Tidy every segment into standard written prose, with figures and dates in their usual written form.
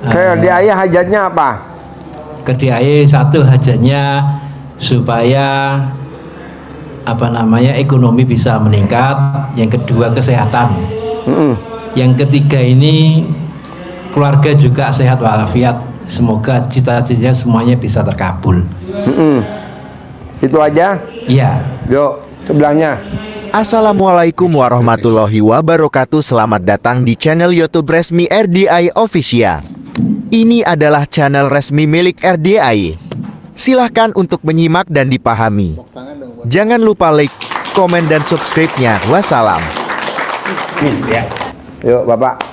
Ke dia hajatnya apa? Ke dia satu hajatnya supaya ekonomi bisa meningkat. Yang kedua kesehatan. Yang ketiga ini keluarga juga sehat walafiat. Semoga cita-citanya semuanya bisa terkabul. Itu aja? Iya. Yuk sebelahnya. Assalamualaikum warahmatullahi wabarakatuh. Selamat datang di channel YouTube resmi RDI Official. Ini adalah channel resmi milik RDI. Silahkan untuk menyimak dan dipahami. Jangan lupa like, komen, dan subscribe-nya. Wassalam. Yuk Bapak.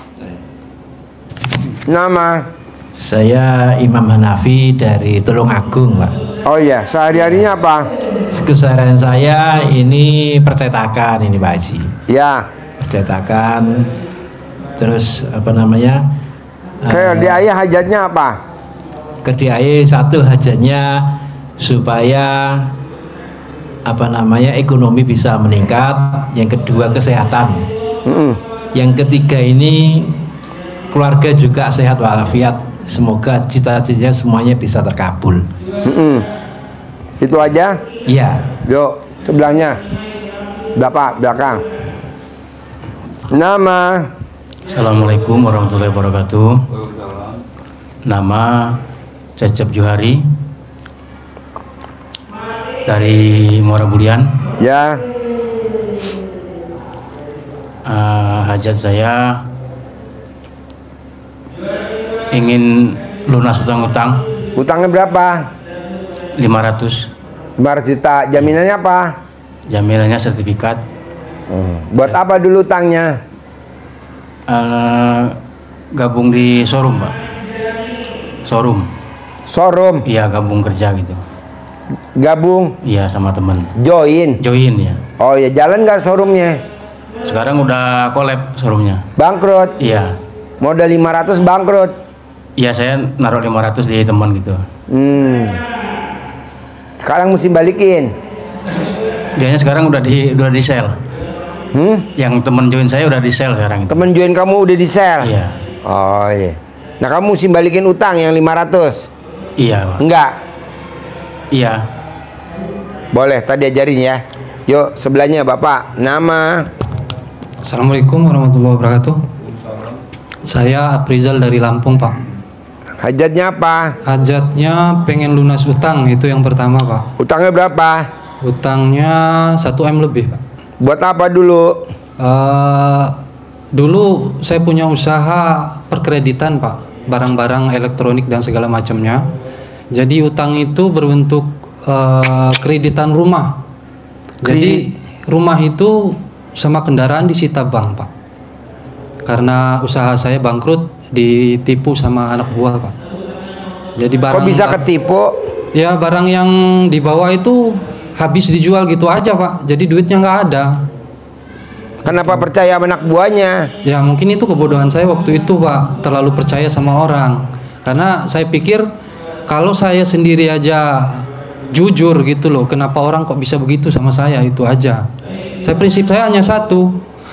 Nama? Saya Imam Hanafi dari Tulungagung, Pak. Oh iya, sehari-harinya apa? Keseharian saya ini percetakan ini Pak Haji. Ya. Percetakan. Terus Ke dia hajatnya apa? Ke dia satu hajatnya supaya ekonomi bisa meningkat. Yang kedua kesehatan. Yang ketiga ini keluarga juga sehat walafiat. Semoga cita-citanya semuanya bisa terkabul. Itu aja? Iya. Yuk sebelahnya. Bapak belakang. Nama? Assalamualaikum warahmatullahi wabarakatuh. Nama Cecep Johari dari Muara Bulian. Ya. Hajat saya ingin lunas utang-utang. Utangnya berapa? 500. 500 juta. Jaminannya apa? Jaminannya sertifikat. Buat apa dulu utangnya? Gabung di showroom, Pak. Showroom? Iya, gabung kerja gitu. Gabung? Iya, sama temen. Join Ya. Oh ya, jalan nggak showroomnya? Sekarang udah collab showroomnya. Bangkrut? Iya. Modal 500 bangkrut? Iya, saya naruh 500 di teman gitu. Sekarang mesti balikin? Dianya sekarang udah di sell. Yang temen join saya udah di sell sekarang. Temen join kamu udah di sell? Iya. Oh iya. Nah kamu mesti balikin utang yang 500? Iya, Pak. Enggak? Iya. Boleh, tadi ajarin ya. Yuk sebelahnya Bapak. Nama? Assalamualaikum warahmatullahi wabarakatuh. Saya Aprizal dari Lampung, Pak. Hajatnya apa? Hajatnya pengen lunas utang, itu yang pertama, Pak. Utangnya berapa? Utangnya 1 M lebih, Pak. Buat apa dulu? Dulu saya punya usaha perkreditan, Pak. Barang-barang elektronik dan segala macamnya. Jadi utang itu berbentuk kreditan rumah. Jadi rumah itu sama kendaraan disita bank, Pak. Karena usaha saya bangkrut, ditipu sama anak buah, Pak. Jadi barang. Kok bisa ketipu? Ya, barang yang dibawa itu habis dijual gitu aja, Pak. Jadi duitnya nggak ada. Kenapa percaya sama anak buahnya? Ya mungkin itu kebodohan saya waktu itu, Pak. Terlalu percaya sama orang. Karena saya pikir kalau saya sendiri aja jujur gitu loh, kenapa orang kok bisa begitu sama saya, itu aja. Prinsip saya hanya satu.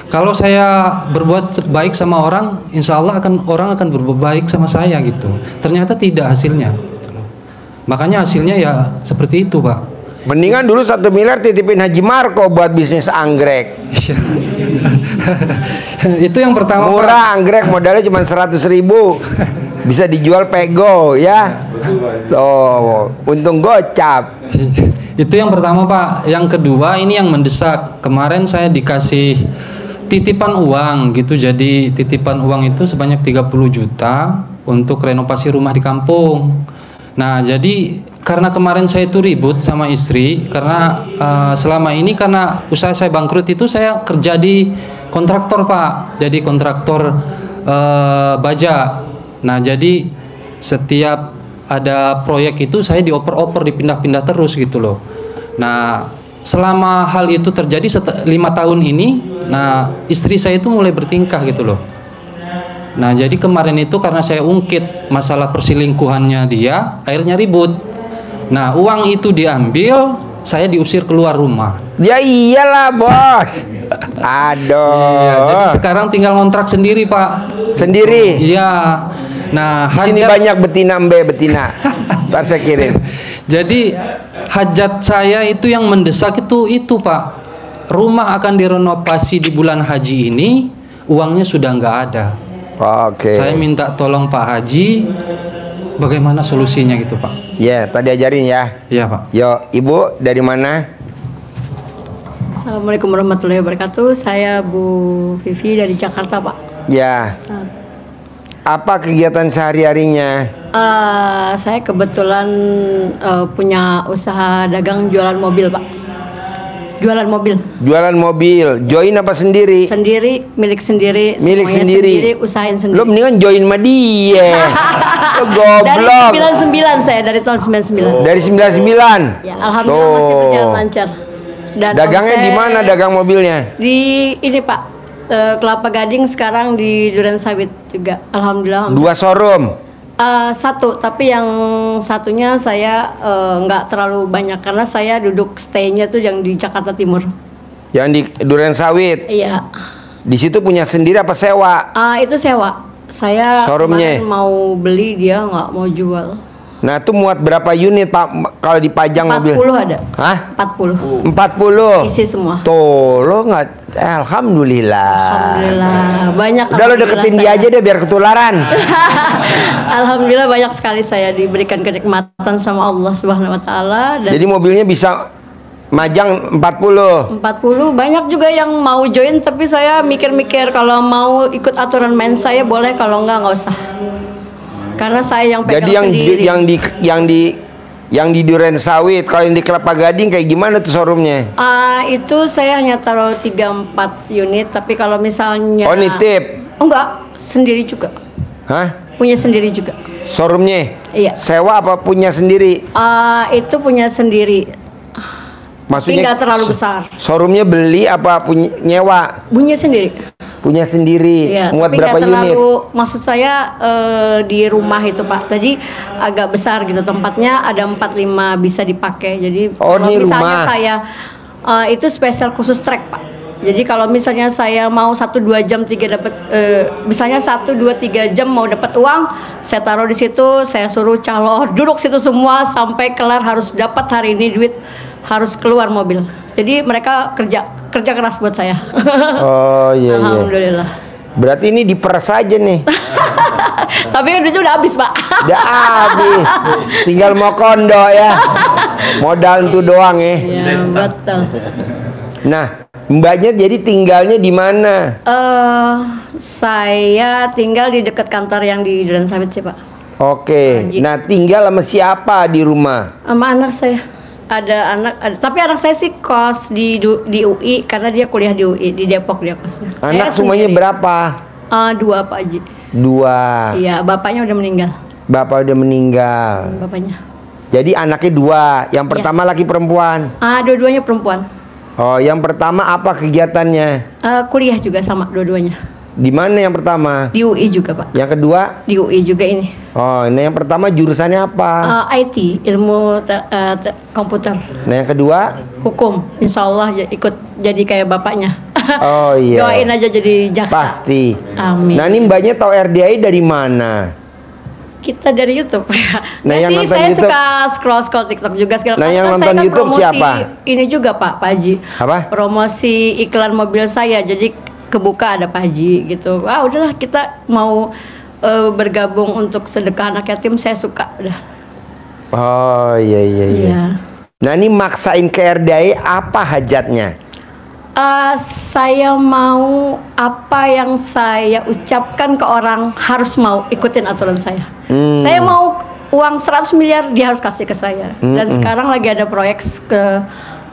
Kalau saya berbuat baik sama orang, insya Allah orang akan berbuat baik sama saya gitu. Ternyata tidak hasilnya. Makanya hasilnya ya seperti itu, Pak. Mendingan dulu 1 miliar titipin Haji Marco buat bisnis anggrek. Itu yang pertama, murah, Pak. Anggrek modalnya cuma 100.000. Bisa dijual pego ya. Tuh, untung gocap. Itu yang pertama, Pak. Yang kedua ini yang mendesak. Kemarin saya dikasih titipan uang gitu. Jadi titipan uang itu sebanyak 30 juta untuk renovasi rumah di kampung. Nah, jadi karena kemarin saya itu ribut sama istri karena selama ini karena usaha saya bangkrut itu saya kerja di kontraktor, Pak. Jadi kontraktor baja. Nah, jadi setiap ada proyek itu saya dioper-oper, dipindah-pindah terus gitu loh. Nah, selama hal itu terjadi 5 tahun ini, nah istri saya itu mulai bertingkah gitu loh. Nah, jadi kemarin itu karena saya ungkit masalah perselingkuhannya dia, akhirnya ribut. Nah, uang itu diambil, saya diusir keluar rumah. Ya iyalah, Bos. Aduh. Iya, jadi sekarang tinggal ngontrak sendiri, Pak. Sendiri? Iya. Nah, Di sini banyak betina betina. Ntar saya kirim. Jadi hajat saya itu yang mendesak itu Pak. Rumah akan direnovasi di bulan haji ini, uangnya sudah nggak ada. Oke. Saya minta tolong Pak Haji, bagaimana solusinya gitu Pak? Ya, tadi ajarin ya. Iya Pak. Yo, Ibu dari mana? Assalamualaikum warahmatullahi wabarakatuh. Saya Bu Vivi dari Jakarta, Pak. Ya. Apa kegiatan sehari-harinya? Saya kebetulan punya usaha dagang jualan mobil, Pak. Jualan mobil. Jualan mobil. Join apa sendiri? Sendiri, milik sendiri. Milik semuanya sendiri. Usahain sendiri. Lo mendingan join sama dia. Lo Dari goblok. 99 saya, dari tahun 99. Dari 99. Ya, alhamdulillah masih berjalan lancar. Dan Dagangnya omset di mana dagang mobilnya? Di ini, Pak. Kelapa Gading, sekarang di Duren Sawit juga. Alhamdulillah. omset. 2 showroom. Satu, tapi yang satunya saya nggak terlalu banyak karena saya duduk stay-nya tuh yang di Jakarta Timur. Yang di Duren Sawit. Iya. Di situ punya sendiri apa sewa? Itu sewa. Saya Showroomnya? kemarin mau beli, dia nggak mau jual. Nah, itu muat berapa unit Pak kalau dipajang 40 mobil? ada. Hah? 40. 40. Isi semua. Tuh, lo nggak, alhamdulillah. Alhamdulillah. Banyak. Udah lo deketin dia aja deh biar ketularan. Alhamdulillah banyak sekali saya diberikan kenikmatan sama Allah Subhanahu wa taala dan Jadi mobilnya bisa majang 40. 40 banyak juga yang mau join, tapi saya mikir-mikir kalau mau ikut aturan main saya boleh, kalau nggak usah. Karena saya yang pegang Jadi sendiri. yang di Duren Sawit, kalau yang di Kelapa Gading kayak gimana tuh showroomnya? Itu saya hanya taruh 3-4 unit, tapi kalau misalnya Oh, nitip. enggak, sendiri juga. Hah? Punya sendiri juga. Showroomnya? Iya. Sewa apa punya sendiri? Itu punya sendiri. Tapi nggak terlalu besar. Showroomnya beli apa punya nyewa? Punya sendiri. Punya sendiri. Iya, Muat tapi berapa nggak unit? terlalu, maksud saya di rumah itu Pak. Tadi agak besar gitu tempatnya, ada 4-5 bisa dipakai. Jadi Oh, kalau ini misalnya rumah. saya itu spesial khusus trek Pak. Jadi kalau misalnya saya mau 1-2 jam 3 dapat, misalnya 1-2-3 jam mau dapat uang, saya taruh di situ, saya suruh calo duduk situ semua sampai kelar, harus dapat hari ini duit, harus keluar mobil. Jadi mereka kerja keras buat saya. Oh iya. Alhamdulillah. Berarti ini diperes aja nih. Tapi duitnya udah habis Pak. Udah habis. Tinggal mau kondo ya. Modal itu doang ya. Ya betul. Nah, Mbaknya jadi tinggalnya di mana? Saya tinggal di dekat kantor yang di Duren Sawit sih Pak. Oke. Haji. Nah, tinggal sama siapa di rumah? Sama anak saya. Ada anak, tapi anak saya sih kos di UI karena dia kuliah di UI di Depok dia kosnya. Anak Saya semuanya sendiri. berapa? 2 Pak Haji. 2. Iya, bapaknya udah meninggal. Bapak udah meninggal. Bapaknya. Jadi anaknya 2. Yang pertama laki perempuan. Dua-duanya perempuan. Oh, yang pertama apa kegiatannya? Kuliah juga sama dua-duanya. Di mana yang pertama? Di UI juga Pak. Yang kedua? Di UI juga ini. Oh, nah yang pertama jurusannya apa? IT, ilmu komputer. Nah yang kedua? Hukum, insya Allah ikut jadi kayak bapaknya. Oh iya. Doain aja jadi jaksa. Pasti. Amin. Nah ini mbaknya tahu RDI dari mana? Kita dari YouTube. Nah, yang nonton saya YouTube- suka scroll TikTok juga segala. Nah, Karena yang saya nonton kan YouTube promosi siapa? Ini juga Pak Haji. Apa? Promosi iklan mobil saya, jadi kebuka ada Pak Haji gitu. Udahlah kita mau bergabung untuk sedekah anak yatim, saya suka udah. Oh iya. Iya. Nah ini maksain ke RDI apa hajatnya? Saya mau apa yang saya ucapkan ke orang harus mau ikutin aturan saya. Saya mau uang 100 miliar dia harus kasih ke saya. Dan sekarang lagi ada proyek ke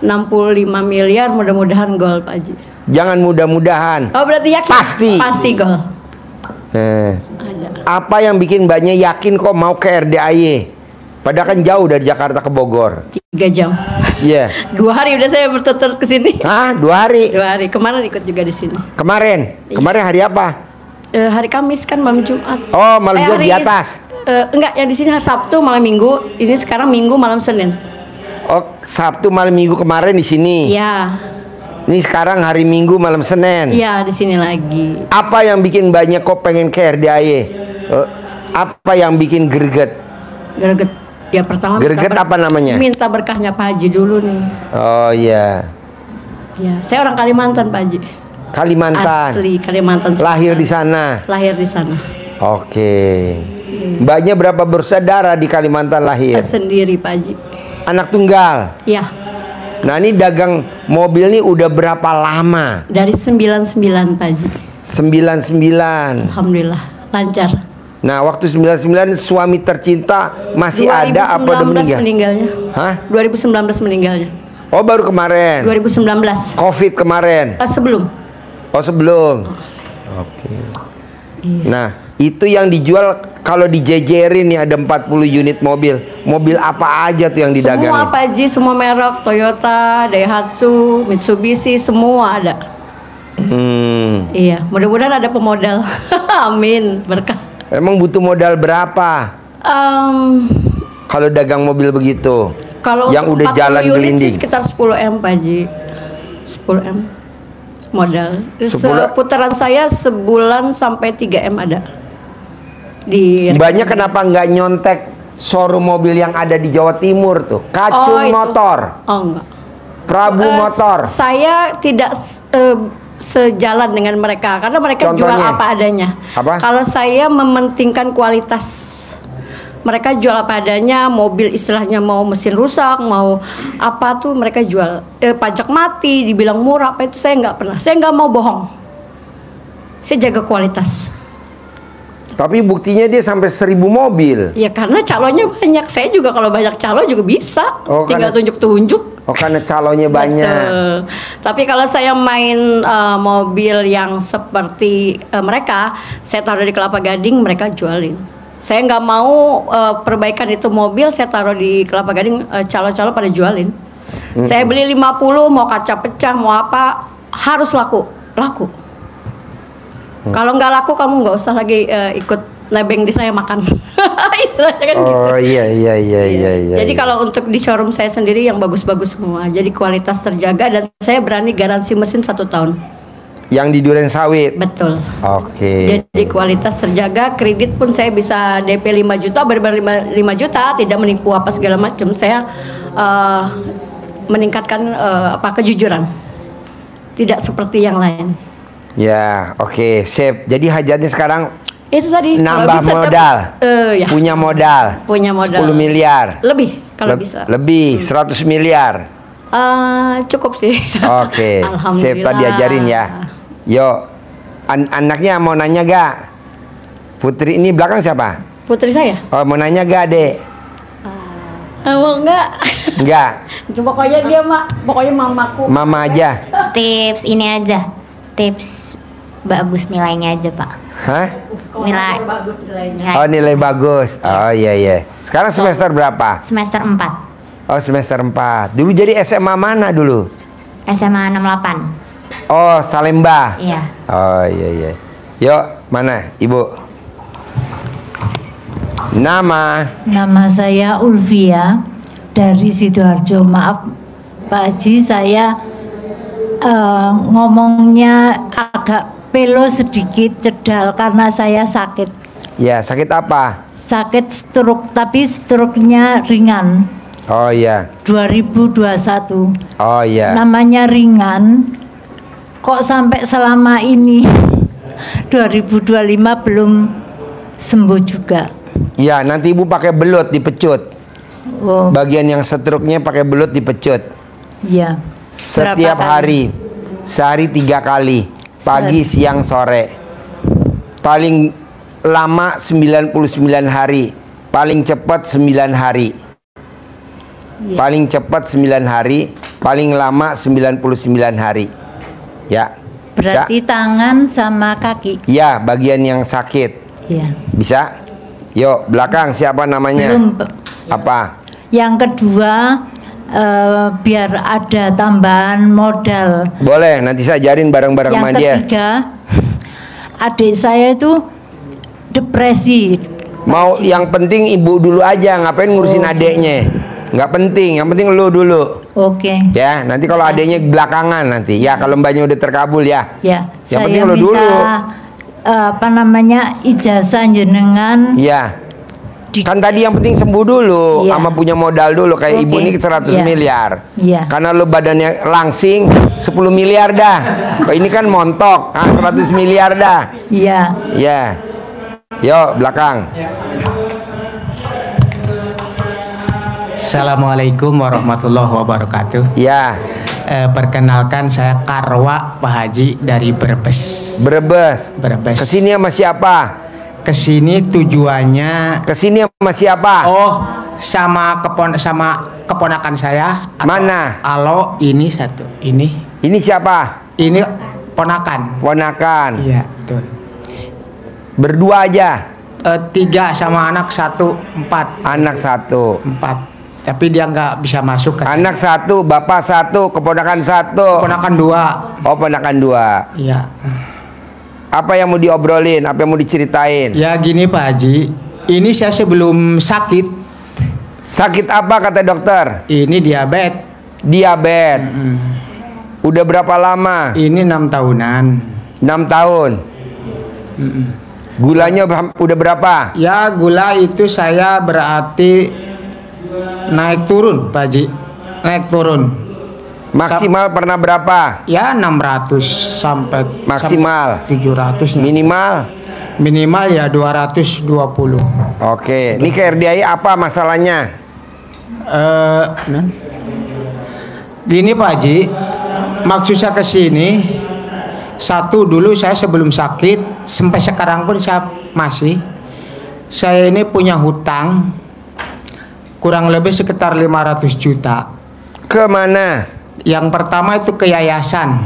65 miliar, mudah-mudahan gol Pak Haji. Jangan mudah-mudahan. Oh berarti yakin? Pasti. Pasti gol. Nah, Ada. apa yang bikin mbaknya yakin kok mau ke RDIY? Padahal kan jauh dari Jakarta ke Bogor. 3 jam. Iya. 2 hari udah saya berterus ke sini. Hah? 2 hari? 2 hari. Kemarin ikut juga di sini. Kemarin? Kemarin hari apa? Hari Kamis kan malam Jumat. Oh, malam Jumat di hari- atas? Enggak, yang di sini hari Sabtu malam Minggu. Ini sekarang Minggu malam Senin. Oh, Sabtu malam Minggu kemarin di sini. Iya. Ini sekarang hari Minggu malam Senin. Iya, di sini lagi. Apa yang bikin banyak kok pengen ke RDIY? Apa yang bikin greget? Greget. Ya pertama Greget apa namanya? Minta berkahnya Pak Haji dulu nih. Oh iya. Ya, saya orang Kalimantan Pak Haji. Kalimantan. Asli Kalimantan. Lahir di sana. Lahir di sana. Oke. Mbaknya berapa bersaudara di Kalimantan lahir? Sendiri Pak Haji. Anak tunggal. Ya, Nah ini dagang mobil nih udah berapa lama? dari 99 Pak Haji. 99. Alhamdulillah lancar. Nah waktu 99 suami tercinta masih ada apa udah 2019 meninggal? meninggalnya. Hah? 2019 meninggalnya. Oh baru kemarin. 2019. Covid kemarin. Sebelum. Oh sebelum. Oke. Nah itu yang dijual kalau dijejerin nih ada 40 unit mobil. Mobil apa aja tuh yang didagangin? Semua Pak Haji, semua merek, Toyota, Daihatsu, Mitsubishi, semua ada. Iya, mudah-mudahan ada pemodal. Amin, berkah. Emang butuh modal berapa kalau dagang mobil begitu? Kalau yang untuk udah 40 jalan unit sih gelinding sekitar 10 M Pak Haji. 10 M modal. 10. Seputaran saya sebulan sampai 3 M ada. Di Banyak kenapa nggak nyontek showroom mobil yang ada di Jawa Timur tuh? Kacung itu. Motor, Oh enggak. Prabu Motor. Saya tidak sejalan dengan mereka karena mereka jual Contohnya? apa adanya. Apa? Kalau saya mementingkan kualitas. Mereka jual apa adanya, mobil istilahnya mau mesin rusak, mau apa tuh mereka jual. Pajak mati, dibilang murah, apa itu saya nggak pernah. Saya nggak mau bohong. Saya jaga kualitas. Tapi buktinya dia sampai 1000 mobil. Ya karena calonnya banyak. Saya juga kalau banyak calon juga bisa. Oh, Tinggal karena- tunjuk-tunjuk. Oh karena calonnya banyak. Betul. Tapi kalau saya main mobil yang seperti mereka, saya taruh di Kelapa Gading, mereka jualin. Saya nggak mau perbaikan itu mobil, saya taruh di Kelapa Gading, calo-calo pada jualin. Saya beli 50, mau kaca pecah, mau apa, harus laku. Kalau nggak laku, kamu nggak usah lagi ikut nebeng di saya makan. Istilahnya kan gitu. Oh iya. Jadi iya. kalau untuk di showroom saya sendiri yang bagus-bagus semua. Jadi kualitas terjaga dan saya berani garansi mesin 1 tahun. Yang di Duren Sawit. Betul. Oke. Jadi kualitas terjaga, kredit pun saya bisa DP 5 juta, berber 5 juta, tidak menipu apa segala macam. Saya meningkatkan kejujuran. Tidak seperti yang lain. Ya, oke, sip. Jadi hajatnya sekarang Itu tadi nambah kalau bisa modal. ya. Punya modal. Punya modal. 10 miliar. Lebih kalau bisa. Lebih 100 miliar. Cukup sih. Oke. Alhamdulillah. Sip, tadi ajarin ya. Yo. Anaknya mau nanya gak? Putri ini belakang siapa? Putri saya. Oh, mau nanya gak, Dek? Mau enggak? Enggak. Pokoknya dia pokoknya mamaku. Mama aja. Tips ini aja, tips bagus nilainya aja Pak. Hah? Nilai Bagus nilainya. Oh, nilai bagus. Oh, iya. Sekarang semester berapa? semester 4 Oh, semester 4. Dulu jadi SMA mana dulu? SMA 68. Oh, Salemba. Iya. Oh, iya. Yuk, mana Ibu? Nama saya Ulvia dari Sidoarjo. Maaf Pak Haji, saya ngomongnya agak pelo sedikit, cedal karena saya sakit. Ya, sakit apa? Sakit stroke, tapi stroke-nya ringan. Oh iya. 2021. Oh iya. Namanya ringan. Kok sampai selama ini 2025 belum sembuh juga. Ya, nanti Ibu pakai belut dipecut. Oh, Bagian yang stroke-nya pakai belut dipecut. iya. Setiap Berapa kali? hari. Sehari 3 kali. Pagi, siang, sore. Paling lama 99 hari. Paling cepat 9 hari. Iya. Paling cepat 9 hari, paling lama 99 hari. Ya. Berarti Bisa? tangan sama kaki. Ya, bagian yang sakit. Iya. Bisa? Yuk, belakang siapa namanya? Belum. Apa? Yang kedua, biar ada tambahan modal. Boleh, nanti saya ajarin bareng-bareng sama Yang dia. ketiga, adik saya itu depresi. Mau yang penting ibu dulu aja, ngapain ngurusin adeknya? Nggak penting, yang penting lu dulu. Oke. Ya, nanti kalau adeknya belakangan nanti. Ya, kalau mbaknya udah terkabul ya. Ya, Yang saya penting lo minta dulu. apa namanya ijazah jenengan. Iya. Kan tadi yang penting sembuh dulu, Iya. sama punya modal dulu. Kayak Oke. ibu ini 100 Iya. miliar. Iya. Karena lu badannya langsing 10 miliar dah. Kalau ini kan montok, 100 miliar dah. Iya. Iya. Yo, belakang. Assalamualaikum warahmatullahi wabarakatuh. Ya, Perkenalkan saya Karwa Pak Haji dari Brebes. Brebes. Brebes. Kesini sama siapa? Kesini tujuannya Kesini sama siapa? sama keponakan saya. Mana? Alo, ini satu. Ini siapa? Ini ponakan. Ponakan. Iya, betul. Berdua aja. 3 sama anak 1, 4. Anak 1. 4. Tapi dia nggak bisa masuk. Anak 1, bapak 1, keponakan 1. Ponakan 2. Oh, ponakan 2. Iya. Apa yang mau diobrolin? Apa yang mau diceritain? Ya gini Pak Haji, ini saya sebelum sakit. Sakit apa kata dokter? Ini diabetes. Diabetes. Udah berapa lama? Ini 6 tahunan. 6 tahun. Gulanya udah berapa? Ya gula itu saya berarti naik turun Pak Haji. Naik turun. Maksimal pernah berapa? Ya 600 sampai Maksimal. 700 Minimal? Minimal ya 220. Oke, ini ke RDI apa masalahnya? Gini Pak Haji, maksud saya ke sini satu, dulu saya sebelum sakit sampai sekarang pun saya ini punya hutang kurang lebih sekitar 500 juta. Kemana? Yang pertama itu ke yayasan.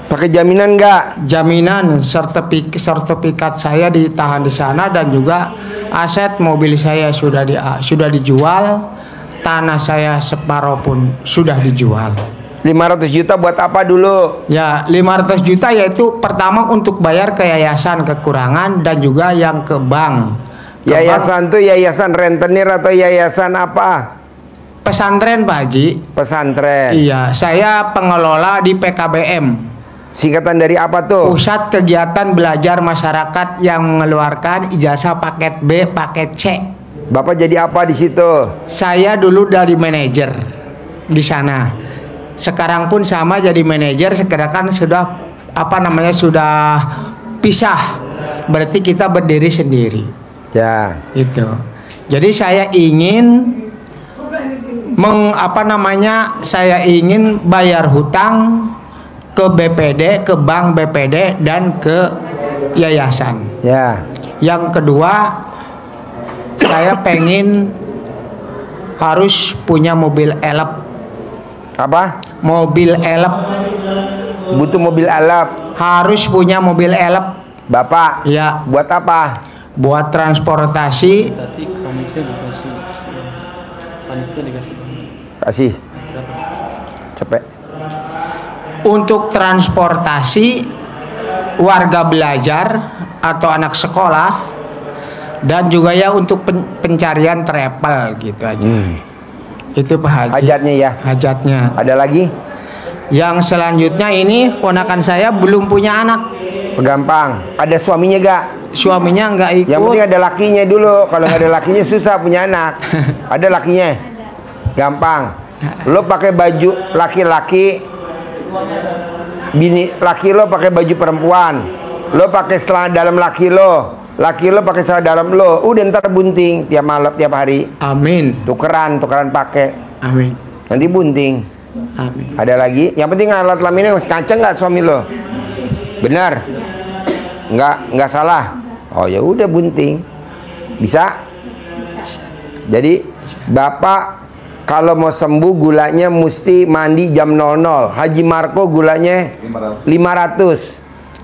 Pakai jaminan nggak? Jaminan, sertifikat saya ditahan di sana, dan juga aset mobil saya sudah dijual, tanah saya separuh pun sudah dijual. 500 juta buat apa dulu? Ya 500 juta yaitu pertama untuk bayar ke yayasan kekurangan, dan juga yang ke bank. Yayasan tuh yayasan rentenir atau yayasan apa? Pesantren Pak Haji. Pesantren. Iya, saya pengelola di PKBM. Singkatan dari apa tuh? Pusat Kegiatan Belajar Masyarakat yang mengeluarkan ijazah paket B, paket C. Bapak jadi apa di situ? Saya dulu dari manajer di sana. Sekarang pun sama jadi manajer, sekarang kan sudah sudah pisah. Berarti kita berdiri sendiri. Ya. Itu. Jadi saya ingin saya ingin bayar hutang ke BPD, ke bank BPD, dan ke yayasan. Ya. Yang kedua, saya pengen harus punya mobil elep. Apa? Mobil elep. Butuh mobil elep. Harus punya mobil elep. Bapak? Ya. Buat apa? Buat transportasi. Kasih. Cepet. Untuk transportasi warga belajar atau anak sekolah, dan juga ya untuk pencarian travel gitu aja. Itu Pak Haji. Hajatnya ya. Hajatnya. Ada lagi? Yang selanjutnya ini ponakan saya belum punya anak. Gampang. Ada suaminya gak? Suaminya nggak ikut. Yang penting ada lakinya dulu. Kalau nggak ada lakinya susah punya anak. Ada lakinya. Gampang. Lo pakai baju laki-laki, bini laki lo pakai baju perempuan. Lo pakai celana dalam laki lo pakai celana dalam lo. Udah ntar bunting tiap malam, tiap hari. Amin. Tukeran pakai. Amin. Nanti bunting. Amin. Ada lagi? Yang penting alat kelaminnya masih kanceng nggak suami lo? Benar? Nggak salah. Oh ya udah bunting. Bisa? Jadi Bapak kalau mau sembuh gulanya mesti mandi jam 00. Haji Marco gulanya 500.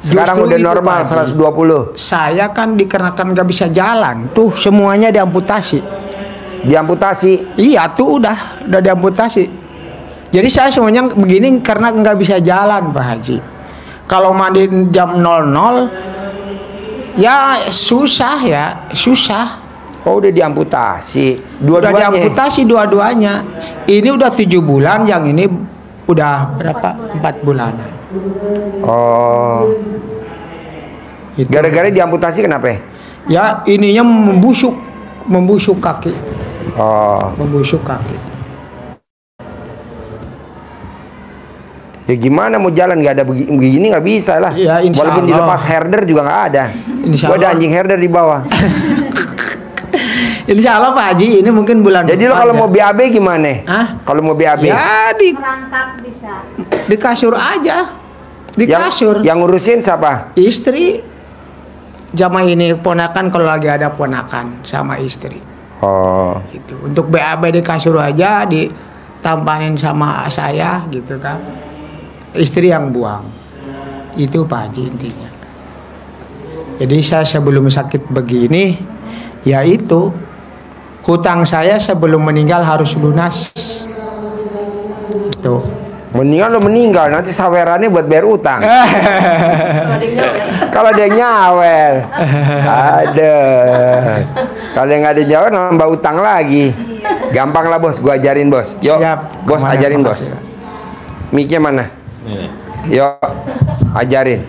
Sekarang Justru udah itu, normal Pak Haji. 120. Saya kan dikarenakan nggak bisa jalan, tuh semuanya diamputasi. Diamputasi? Iya tuh udah diamputasi. Jadi saya semuanya begini karena nggak bisa jalan Pak Haji. Kalau mandi jam 00 ya susah. Oh udah diamputasi. Udah Dua-duanya. diamputasi dua-duanya. Ini udah 7 bulan, yang ini udah berapa? 4 bulanan. Oh. Itu. Gara-gara diamputasi kenapa? Ya ininya membusuk kaki. Oh. Membusuk kaki. Ya gimana mau jalan, nggak ada begini nggak bisa lah. Ya, walaupun dilepas herder juga nggak ada. Gua ada anjing herder di bawah. Insya Allah Pak Haji, ini mungkin bulan. Jadi lo kalau mau BAB gimana? Kalau mau BAB? Ya merangkak bisa. di kasur aja. Di kasur. Yang ngurusin siapa? Istri. Jama ini ponakan kalau lagi ada ponakan sama istri. Oh. Gitu. Untuk BAB di kasur aja, ditampanin sama saya gitu kan. Istri yang buang. Itu Pak Haji intinya. Jadi saya sebelum sakit begini, ya itu hutang saya sebelum meninggal harus lunas. Itu. Mendingan lo meninggal, nanti sawerannya buat bayar utang. Kalau dia nyawel, ada. Kalau yang nggak ada nyawer, nambah utang lagi. Gampang lah bos, gua ajarin bos. Yuk, Siap. bos Kemana, ajarin bos. makasih. Mic-nya mana? Yuk, ajarin.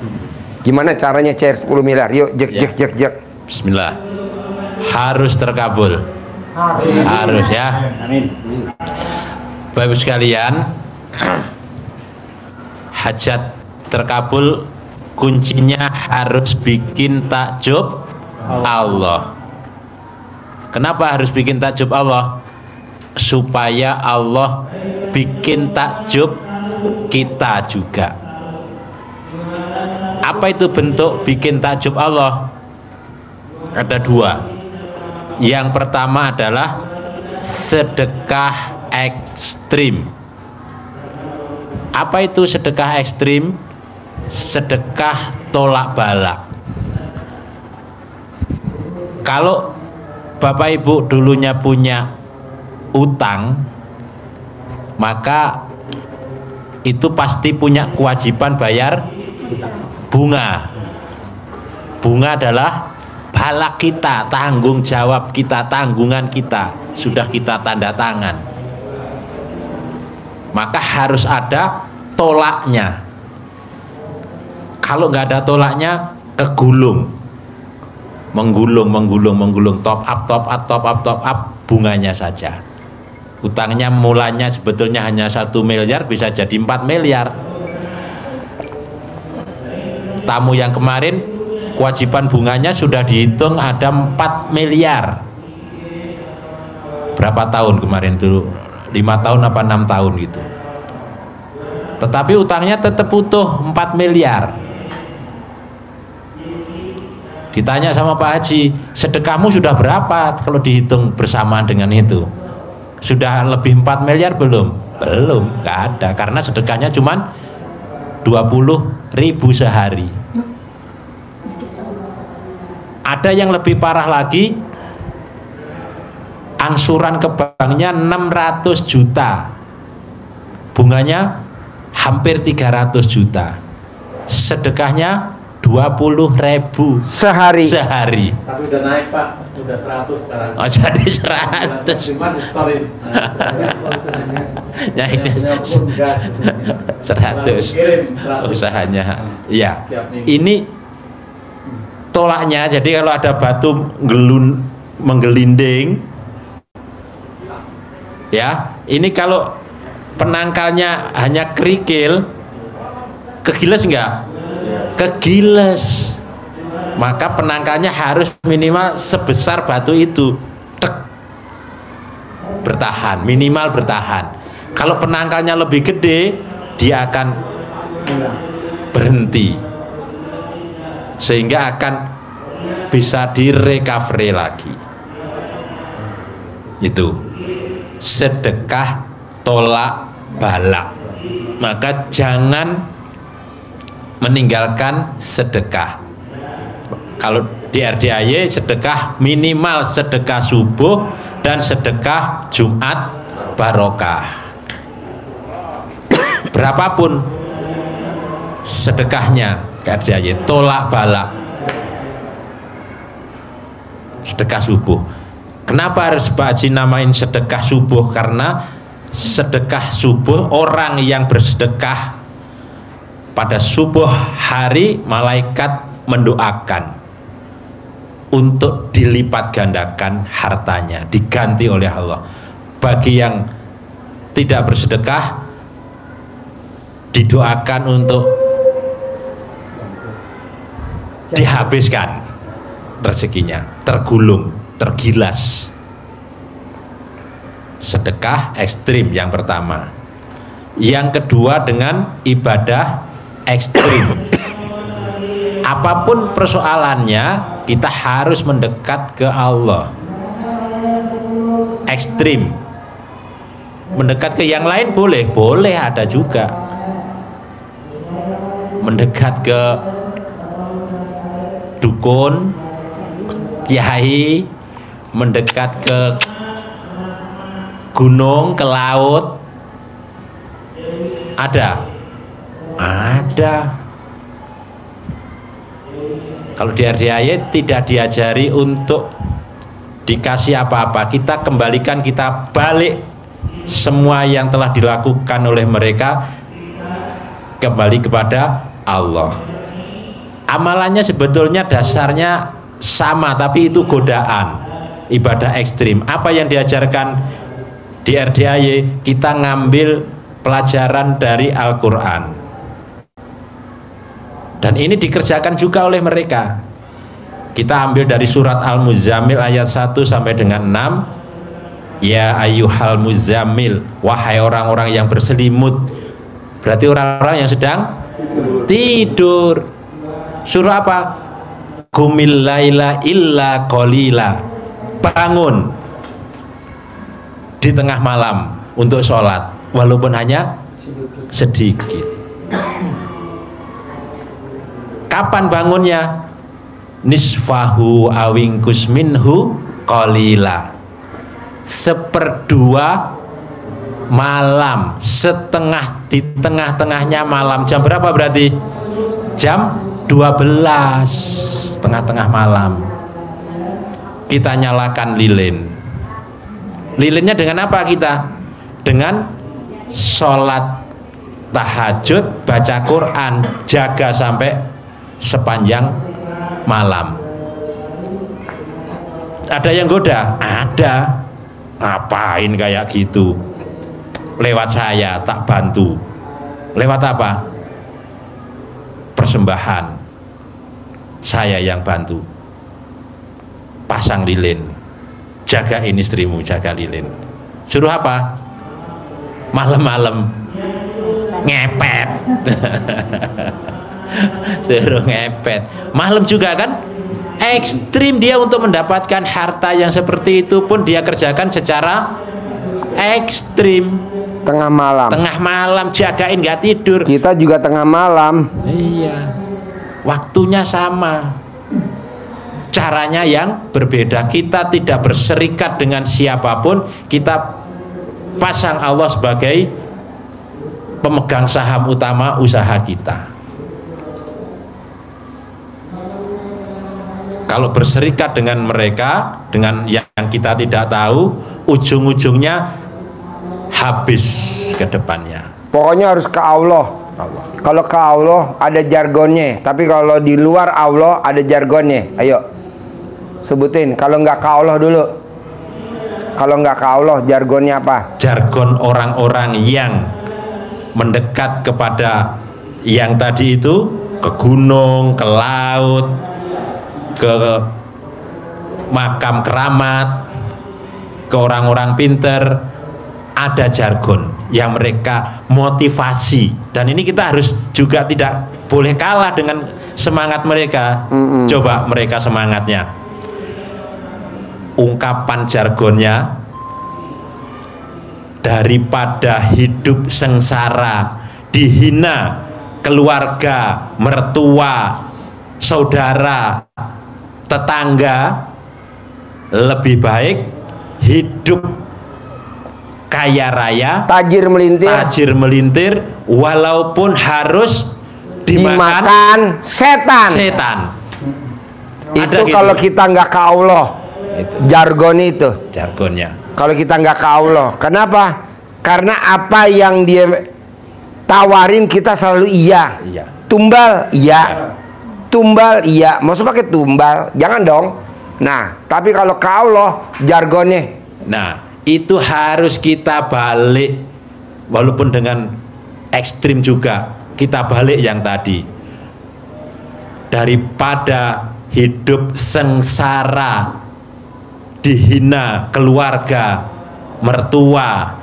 Gimana caranya cair 10 miliar? Yuk, jek. Bismillah. Harus terkabul. Harus ya. Amin. Bapak Ibu sekalian, hajat terkabul kuncinya harus bikin takjub Allah. Kenapa harus bikin takjub Allah? Supaya Allah bikin takjub kita juga. Apa itu bentuk bikin takjub Allah? Ada dua. Yang pertama adalah sedekah ekstrim. Apa itu sedekah ekstrim? Sedekah tolak balak. Kalau Bapak Ibu dulunya punya utang, maka itu pasti punya kewajiban bayar bunga. Bunga adalah balak kita, tanggung jawab kita, tanggungan kita, sudah kita tanda tangan. Maka harus ada tolaknya. Kalau nggak ada tolaknya, kegulung, menggulung, top up bunganya saja. Utangnya mulanya sebetulnya hanya 1 miliar, bisa jadi 4 miliar. Tamu yang kemarin kewajiban bunganya sudah dihitung ada 4 miliar. Berapa tahun kemarin dulu? 5 tahun apa 6 tahun gitu. Tetapi utangnya tetap utuh 4 miliar. Ditanya sama Pak Haji, sedekahmu sudah berapa kalau dihitung bersamaan dengan itu? Sudah lebih 4 miliar belum? Belum, nggak ada. Karena sedekahnya cuman 20.000 sehari. Ada yang lebih parah lagi, angsuran ke banknya 600 juta, bunganya hampir 300 juta, sedekahnya 20.000 sehari. Tapi udah naik Pak, udah 100 sekarang. Oh jadi 100. Naiknya 100 usahanya. Ya, ini tolaknya. Jadi kalau ada batu menggelinding, ya, ini kalau penangkalnya hanya kerikil, kegiles enggak? Kegiles. Maka penangkalnya harus minimal sebesar batu itu. Tek. Bertahan, minimal bertahan. Kalau penangkalnya lebih gede, dia akan berhenti. Sehingga akan bisa direcovery lagi. Itu sedekah tolak balak. Maka jangan meninggalkan sedekah. Kalau di RDAY sedekah minimal sedekah subuh dan sedekah Jumat barokah. Berapapun sedekahnya ke RDAY, tolak balak. Sedekah subuh. Kenapa harus Pak Haji namain sedekah subuh? Karena sedekah subuh, orang yang bersedekah pada subuh hari, malaikat mendoakan untuk dilipat gandakan hartanya, diganti oleh Allah. Bagi yang tidak bersedekah, didoakan untuk dihabiskan rezekinya, tergulung, tergilas. Sedekah ekstrim yang pertama. Yang kedua dengan ibadah ekstrim. Apapun persoalannya, kita harus mendekat ke Allah. Ekstrim. Mendekat ke yang lain boleh, boleh ada juga. Mendekat ke dukun, kiai, mendekat ke gunung, ke laut. Ada. Kalau di RDAY tidak diajari untuk dikasih apa-apa, kita kembalikan, kita balik semua yang telah dilakukan oleh mereka kembali kepada Allah. Amalannya sebetulnya dasarnya sama, tapi itu godaan, ibadah ekstrim. Apa yang diajarkan di RDAY, kita ngambil pelajaran dari Al-Quran. Dan ini dikerjakan juga oleh mereka. Kita ambil dari surat Al-Muzammil ayat 1 sampai dengan 6. Ya ayyuhal muzammil, wahai orang-orang yang berselimut. Berarti orang-orang yang sedang tidur. Suruh apa? Qumil laila illa qalila. Bangun di tengah malam untuk sholat, walaupun hanya sedikit. Kapan bangunnya? Nisfahu awingkus minhu qalila. 1/2 malam, setengah, di tengah-tengahnya malam. Jam berapa berarti? Jam 12, tengah-tengah malam. Kita nyalakan lilin. Lilinnya dengan apa kita? Dengan sholat tahajud, baca Quran, jaga sampai sepanjang malam. Ada yang goda? Ada. Ngapain kayak gitu? Lewat saya tak bantu. Lewat apa? Persembahan. Saya yang bantu. Pasang lilin. Jagain istrimu, jaga lilin. Suruh apa? Malam-malam ngepet. Suruh ngepet. Malam juga kan ekstrim dia untuk mendapatkan harta yang seperti itu pun dia kerjakan secara ekstrim. Tengah malam. Tengah malam jagain nggak tidur. Kita juga tengah malam. Iya. Waktunya sama. Caranya yang berbeda. Kita tidak berserikat dengan siapapun. Kita pasang Allah sebagai pemegang saham utama usaha kita. Kalau berserikat dengan mereka, dengan yang kita tidak tahu, ujung-ujungnya habis ke depannya. Pokoknya harus ke Allah. Kalau ke Allah ada jargonnya, tapi kalau di luar Allah ada jargonnya. Ayo sebutin. Kalau nggak ke Allah dulu. Kalau nggak ke Allah jargonnya apa? Jargon orang-orang yang mendekat kepada yang tadi itu, ke gunung, ke laut, ke makam keramat, ke orang-orang pinter, ada jargon yang mereka motivasi. Dan ini kita harus juga tidak boleh kalah dengan semangat mereka. Coba mereka semangatnya. Ungkapan jargonnya, daripada hidup sengsara, dihina keluarga, mertua, saudara, tetangga, lebih baik hidup kaya raya, tajir melintir, walaupun harus dimakan setan. Itu kalau kita nggak ke Allah, jargon itu. Jargonnya. Kalau kita nggak ke Allah, kenapa? Karena apa yang dia tawarin kita selalu iya. Tumbal iya. tumbal, iya. Maksud pakai tumbal, jangan dong. Nah, tapi kalau ke Allah jargonnya. Nah, itu harus kita balik, walaupun dengan ekstrim juga kita balik yang tadi. Daripada hidup sengsara, dihina keluarga, mertua,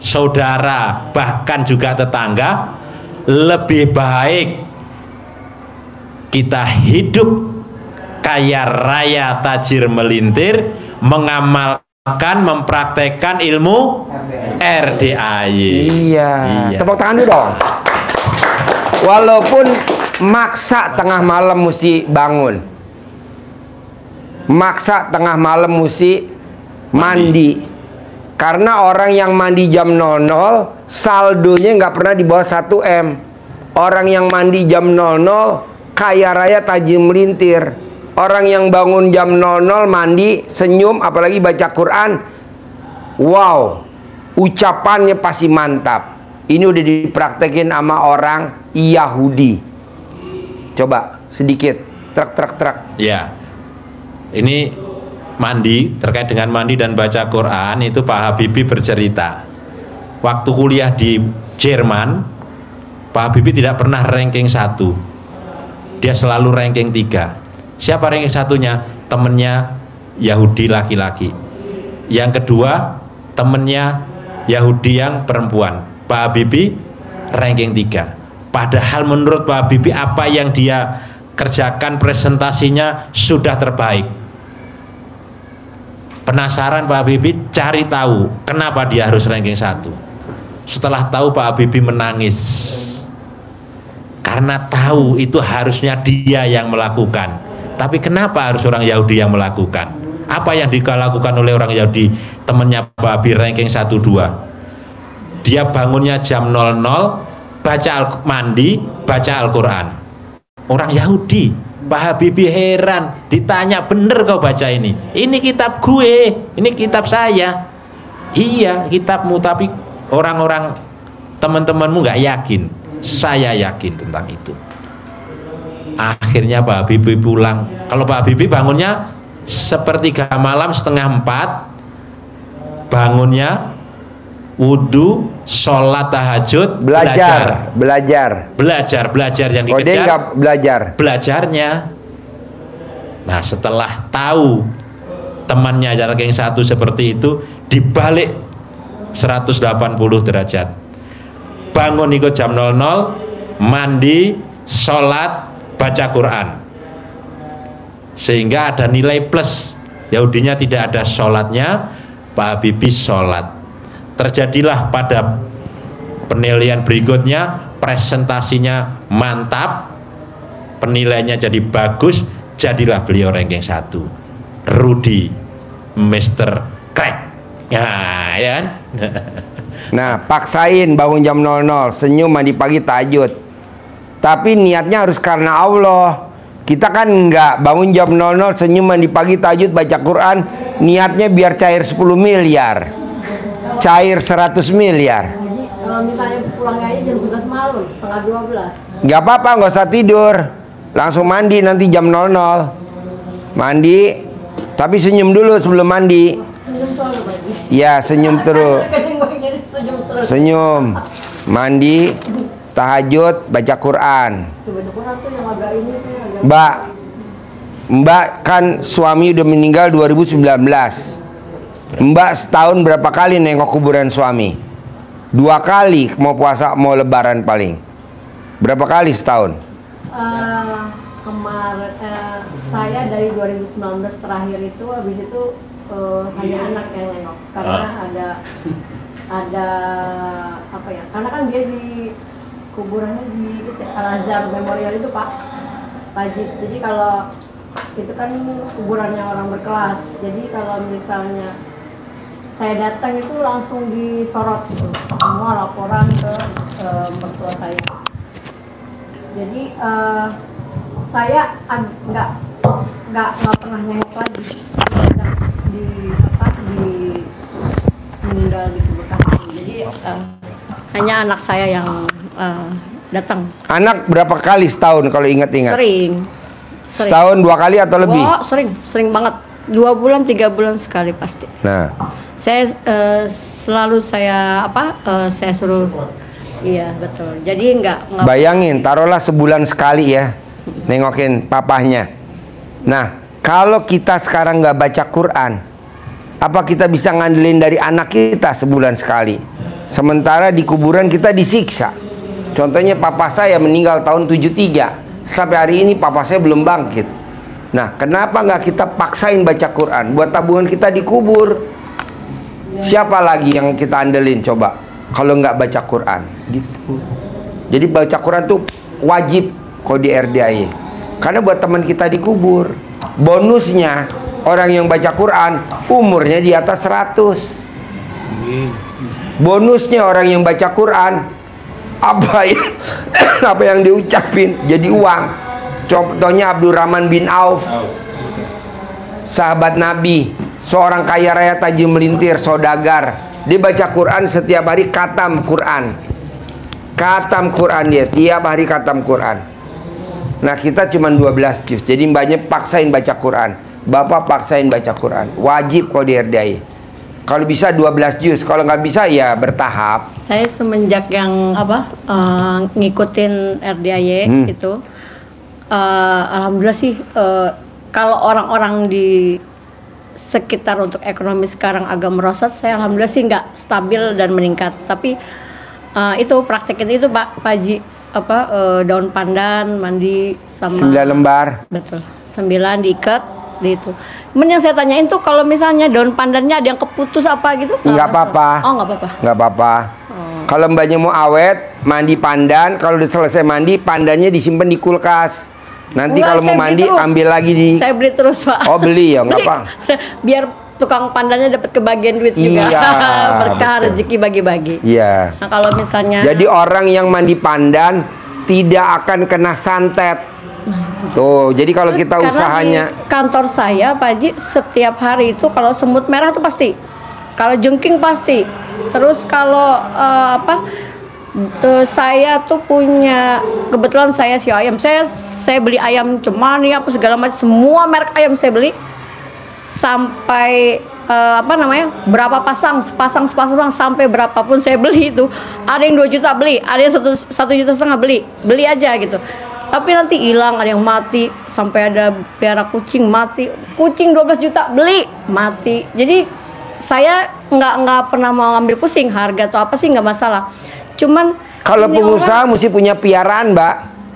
saudara, bahkan juga tetangga, lebih baik kita hidup kaya raya tajir melintir, mengamalkan, mempraktekkan ilmu RDAY. Iya. Tepuk tangan dulu dong. Walaupun maksa tengah malam mesti bangun, maksa tengah malam mesti mandi. Karena orang yang mandi jam 00 saldonya nggak pernah di bawah 1 M. Orang yang mandi jam 00 kaya raya tajir melintir. Orang yang bangun jam 00 mandi senyum apalagi baca Quran, wow, ucapannya pasti mantap. Ini udah dipraktekin sama orang Yahudi. Coba sedikit truk. Ya, ini mandi, terkait dengan mandi dan baca Quran itu Pak Habibie bercerita. Waktu kuliah di Jerman, Pak Habibie tidak pernah ranking 1. Dia selalu ranking 3. Siapa ranking satunya? Temennya Yahudi laki-laki. Yang kedua, temennya Yahudi yang perempuan. Pak Habibie ranking 3. Padahal menurut Pak Habibie apa yang dia kerjakan presentasinya sudah terbaik. Penasaran Pak Habibie, cari tahu kenapa dia harus ranking 1. Setelah tahu Pak Habibie menangis. Karena tahu itu harusnya dia yang melakukan. Tapi kenapa harus orang Yahudi yang melakukan? Apa yang dilakukan oleh orang Yahudi? Temannya Pak Habibie ranking 1-2. Dia bangunnya jam 00, mandi, baca Al-Quran. Orang Yahudi. Pak Habibie heran, ditanya, bener kau baca ini? Ini kitab gue, ini kitab saya. Iya, kitabmu, tapi orang-orang teman-temanmu nggak yakin. Saya yakin tentang itu. Akhirnya Pak Habibie pulang. Kalau Pak Habibie bangunnya sepertiga malam, 3:30, bangunnya wudhu, sholat tahajud, belajar yang dikejar. Dia nggak belajar. Belajarnya. Nah, setelah tahu temannya ranking 1 seperti itu, dibalik 180 derajat. Bangun ikut jam 00, mandi, sholat, baca Quran. Sehingga ada nilai plus. Yahudinya tidak ada sholatnya, Pak Habibie sholat. Terjadilah pada penilaian berikutnya, presentasinya mantap, penilaiannya jadi bagus, jadilah beliau ranking 1. Rudy Mr. Crack. Nah, ya kan? Nah, paksain bangun jam 00, senyum, mandi pagi, tahajud. Tapi niatnya harus karena Allah. Kita kan enggak bangun jam 00, senyum, mandi pagi, tahajud, baca Quran, niatnya biar cair 10 miliar. Cair 100 miliar. Jadi kalau misalnya pulangnya aja jam 11 malam, setengah 12. Nggak apa-apa, nggak usah tidur. Langsung mandi nanti jam 00. Mandi, tapi senyum dulu sebelum mandi. Senyum selalu Pak. Ya, senyum terus. Senyum. Mandi, tahajud, baca Quran. Baca Quran tuh yang agak ini sih, agak... Mbak kan suami udah meninggal 2019. Mbak setahun berapa kali nengok kuburan suami? 2 kali, mau puasa, mau lebaran paling. Berapa kali setahun? Kemarin saya dari 2019 terakhir itu, habis itu hanya anak yang nengok karena ada apa ya? Karena kan dia di kuburannya di Al-Azhar Memorial itu Pak Wajib. Jadi kalau itu kan kuburannya orang berkelas. Jadi kalau misalnya saya datang itu langsung disorot gitu, semua laporan ke mertua saya. Jadi saya nggak pernah nengok lagi semenjak di meninggal di kuburan. Jadi hanya anak saya yang datang. Anak berapa kali setahun kalau ingat-ingat? Sering. Setahun 2 kali atau lebih? Oh, sering banget. 2 bulan 3 bulan sekali pasti. Nah, Saya selalu saya suruh. Iya betul. Jadi nggak bayangin, taruhlah sebulan sekali ya nengokin papahnya. Nah, kalau kita sekarang nggak baca Quran, apa kita bisa ngandelin dari anak kita sebulan sekali? Sementara di kuburan kita disiksa. Contohnya papa saya meninggal tahun 73. Sampai hari ini papa saya belum bangkit. Nah, kenapa nggak kita paksain baca Quran buat tabungan kita dikubur? Siapa lagi yang kita andelin coba kalau nggak baca Quran gitu. Jadi baca Quran tuh wajib kalau di RDAI, karena buat teman kita dikubur. Bonusnya orang yang baca Quran umurnya di atas 100. Bonusnya orang yang baca Quran apa yang diucapin jadi uang. Contohnya Abdurrahman bin Auf, sahabat Nabi, seorang kaya raya tajir melintir, saudagar. Dia baca Quran setiap hari, khatam Quran. Khatam Quran dia, tiap hari khatam Quran. Nah, kita cuma 12 juz. Jadi mbaknya paksain baca Quran. Bapak paksain baca Quran. Wajib kalau di RDAI. Kalau bisa 12 juz, kalau nggak bisa ya bertahap. Saya semenjak yang ngikutin RDAY itu, alhamdulillah sih, kalau orang-orang di sekitar untuk ekonomi sekarang agak merosot, saya alhamdulillah sih nggak stabil dan meningkat. Tapi itu praktekin itu Pak Haji, daun pandan mandi sama 9 lembar. Betul, 9 diikat di itu. Yang saya tanyain tuh kalau misalnya daun pandannya ada yang keputus apa gitu, nggak apa-apa. Oh, nggak apa-apa. Nggak apa-apa. Kalau mbaknya mau awet, mandi pandan. Kalau udah selesai mandi, pandannya disimpan di kulkas. Nanti Enggak, kalau mau mandi ambil lagi di. Saya beli terus Pak. Oh, beli ya, nggak apa. Biar tukang pandannya dapat kebagian duit juga. Iya, Berkah betul. rezeki bagi-bagi. Iya. Nah, kalau misalnya Jadi orang yang mandi pandan tidak akan kena santet. Tuh, jadi kalau kita karena usahanya di kantor saya Pak Haji, setiap hari itu kalau semut merah tuh pasti, kalau jengking pasti, terus kalau saya tuh punya, kebetulan saya si ayam, saya beli ayam cemani apa segala macam, semua merek ayam saya beli, sampai berapa pasang, sepasang sampai berapapun saya beli itu. Ada yang 2 juta beli, ada yang 1,5 juta beli aja gitu. Tapi nanti hilang, ada yang mati, sampai ada piara kucing mati, kucing 12 juta beli mati. Jadi saya nggak pernah mau ngambil pusing harga atau apa sih, nggak masalah. Cuman kalau pengusaha mesti punya piaraan, Mbak.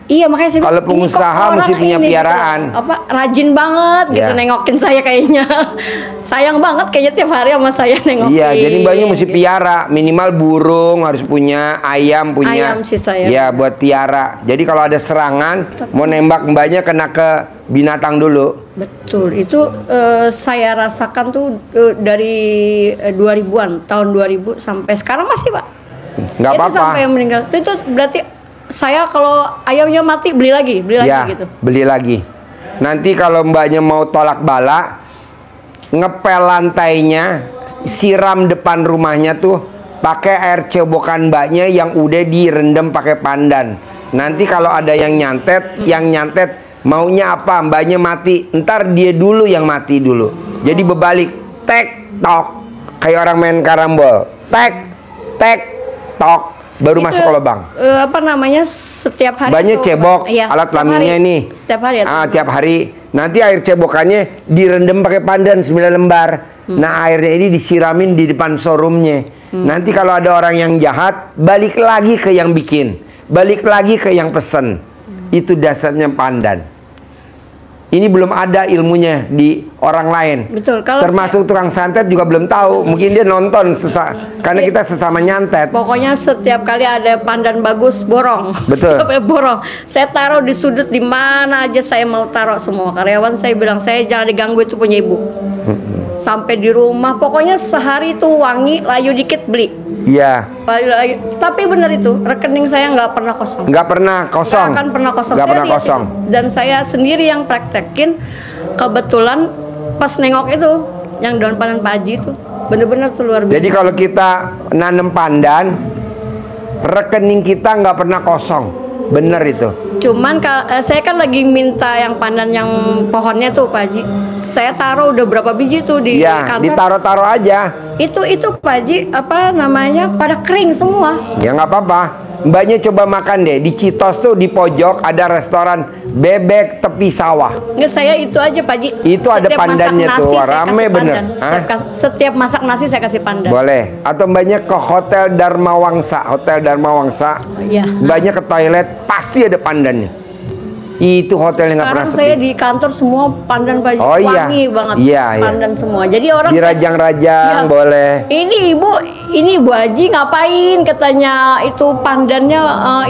Iya, makanya saya kalau pengusaha mesti punya piaraan. Gitu, rajin banget gitu nengokin saya kayaknya. Sayang banget kayaknya tiap hari sama saya nengokin. Iya, jadi mbaknya mesti piara, minimal burung harus punya, ayam punya. Ayam sih saya. Iya, buat piara. Jadi kalau ada serangan, mau nembak mbaknya kena ke binatang dulu. Betul, itu saya rasakan tuh dari 2000-an, tahun 2000 sampai sekarang masih Pak. Nggak apa-apa. Itu sampai yang meninggal. Itu berarti saya kalau ayamnya mati beli lagi ya, gitu. Beli lagi. Nanti kalau mbaknya mau tolak bala, ngepel lantainya, siram depan rumahnya tuh pakai air cebokan mbaknya yang udah direndam pakai pandan. Nanti kalau ada yang nyantet, maunya apa, mbaknya mati, ntar dia dulu yang mati dulu. Jadi berbalik, tek tok, kayak orang main karambol, tek tok. Baru itu, masuk ke lubang. Setiap hari banyak cebok, iya, alat kelaminnya ini. Setiap hari. Tiap hari. Nanti air cebokannya direndam pakai pandan 9 lembar. Nah, airnya ini disiramin di depan showroomnya. Nanti kalau ada orang yang jahat, balik lagi ke yang bikin, balik lagi ke yang pesen. Itu dasarnya pandan. Ini belum ada ilmunya di orang lain. Betul. Termasuk tukang santet juga belum tahu. Mungkin dia nonton karena kita sesama nyantet. Pokoknya setiap kali ada pandan bagus, borong. Betul. Borong. Saya taruh di sudut di mana aja saya mau taruh semua. Karyawan saya bilang, saya jangan diganggu, itu punya ibu. Sampai di rumah, pokoknya sehari itu wangi, layu dikit beli. Iya. Tapi benar itu, rekening saya nggak pernah kosong. Nggak pernah kosong. Nggak akan pernah kosong. Nggak pernah kosong. Dan saya sendiri yang praktekin. Kebetulan pas nengok itu, yang daun pandan Pak Haji itu, bener-bener tuh luar biasa. Jadi kalau kita nanam pandan, rekening kita nggak pernah kosong. Bener itu. Cuman saya kan lagi minta yang pandan yang pohonnya tuh Pak Haji. Saya taruh udah berapa biji tuh di Ya, kantor. ditaruh-taruh aja. Itu Pak Haji, apa namanya, pada kering semua. Ya nggak apa-apa. Mbaknya coba makan deh. Di Citos tuh di pojok ada restoran bebek tepi sawah. Nggak, saya itu aja Pak Haji. Itu ada Setiap pandannya masak tuh, nasi, saya rame kasih bener. pandan. Setiap masak nasi saya kasih pandan. Boleh. Atau mbaknya ke Hotel Dharma Wangsa. Hotel Dharma Wangsa. Iya. Mbaknya ke toilet pasti ada pandannya. Itu hotel yang nggak pernah Sekarang saya sepi. di kantor semua pandan Pak Haji. Oh, iya. Wangi banget. Iya, iya. Pandan semua. Jadi orang Dirajang-rajang Ya. boleh. Ini ibu Haji ngapain, katanya itu pandannya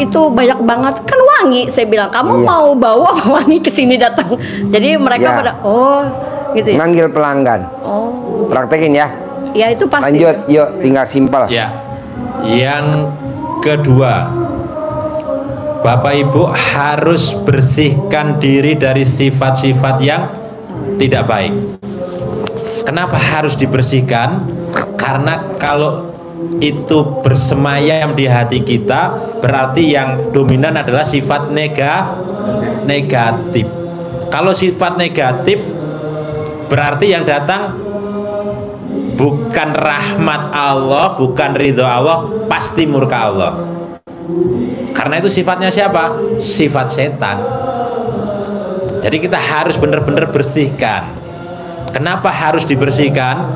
itu banyak banget kan wangi. Saya bilang kamu Iya. mau bawa apa wangi ke sini datang. Jadi mereka Ya. pada oh gitu ya. Manggil pelanggan. Oh Praktekin ya. ya itu pasti. Lanjut, yuk tinggal simpel. Ya. Yang kedua, Bapak Ibu harus bersihkan diri dari sifat-sifat yang tidak baik. Kenapa harus dibersihkan? Karena kalau itu bersemayam di hati kita, berarti yang dominan adalah sifat negatif. Kalau sifat negatif, berarti yang datang bukan rahmat Allah, bukan ridho Allah, pasti murka Allah. Karena itu sifatnya siapa? Sifat setan. Jadi kita harus benar-benar bersihkan. Kenapa harus dibersihkan?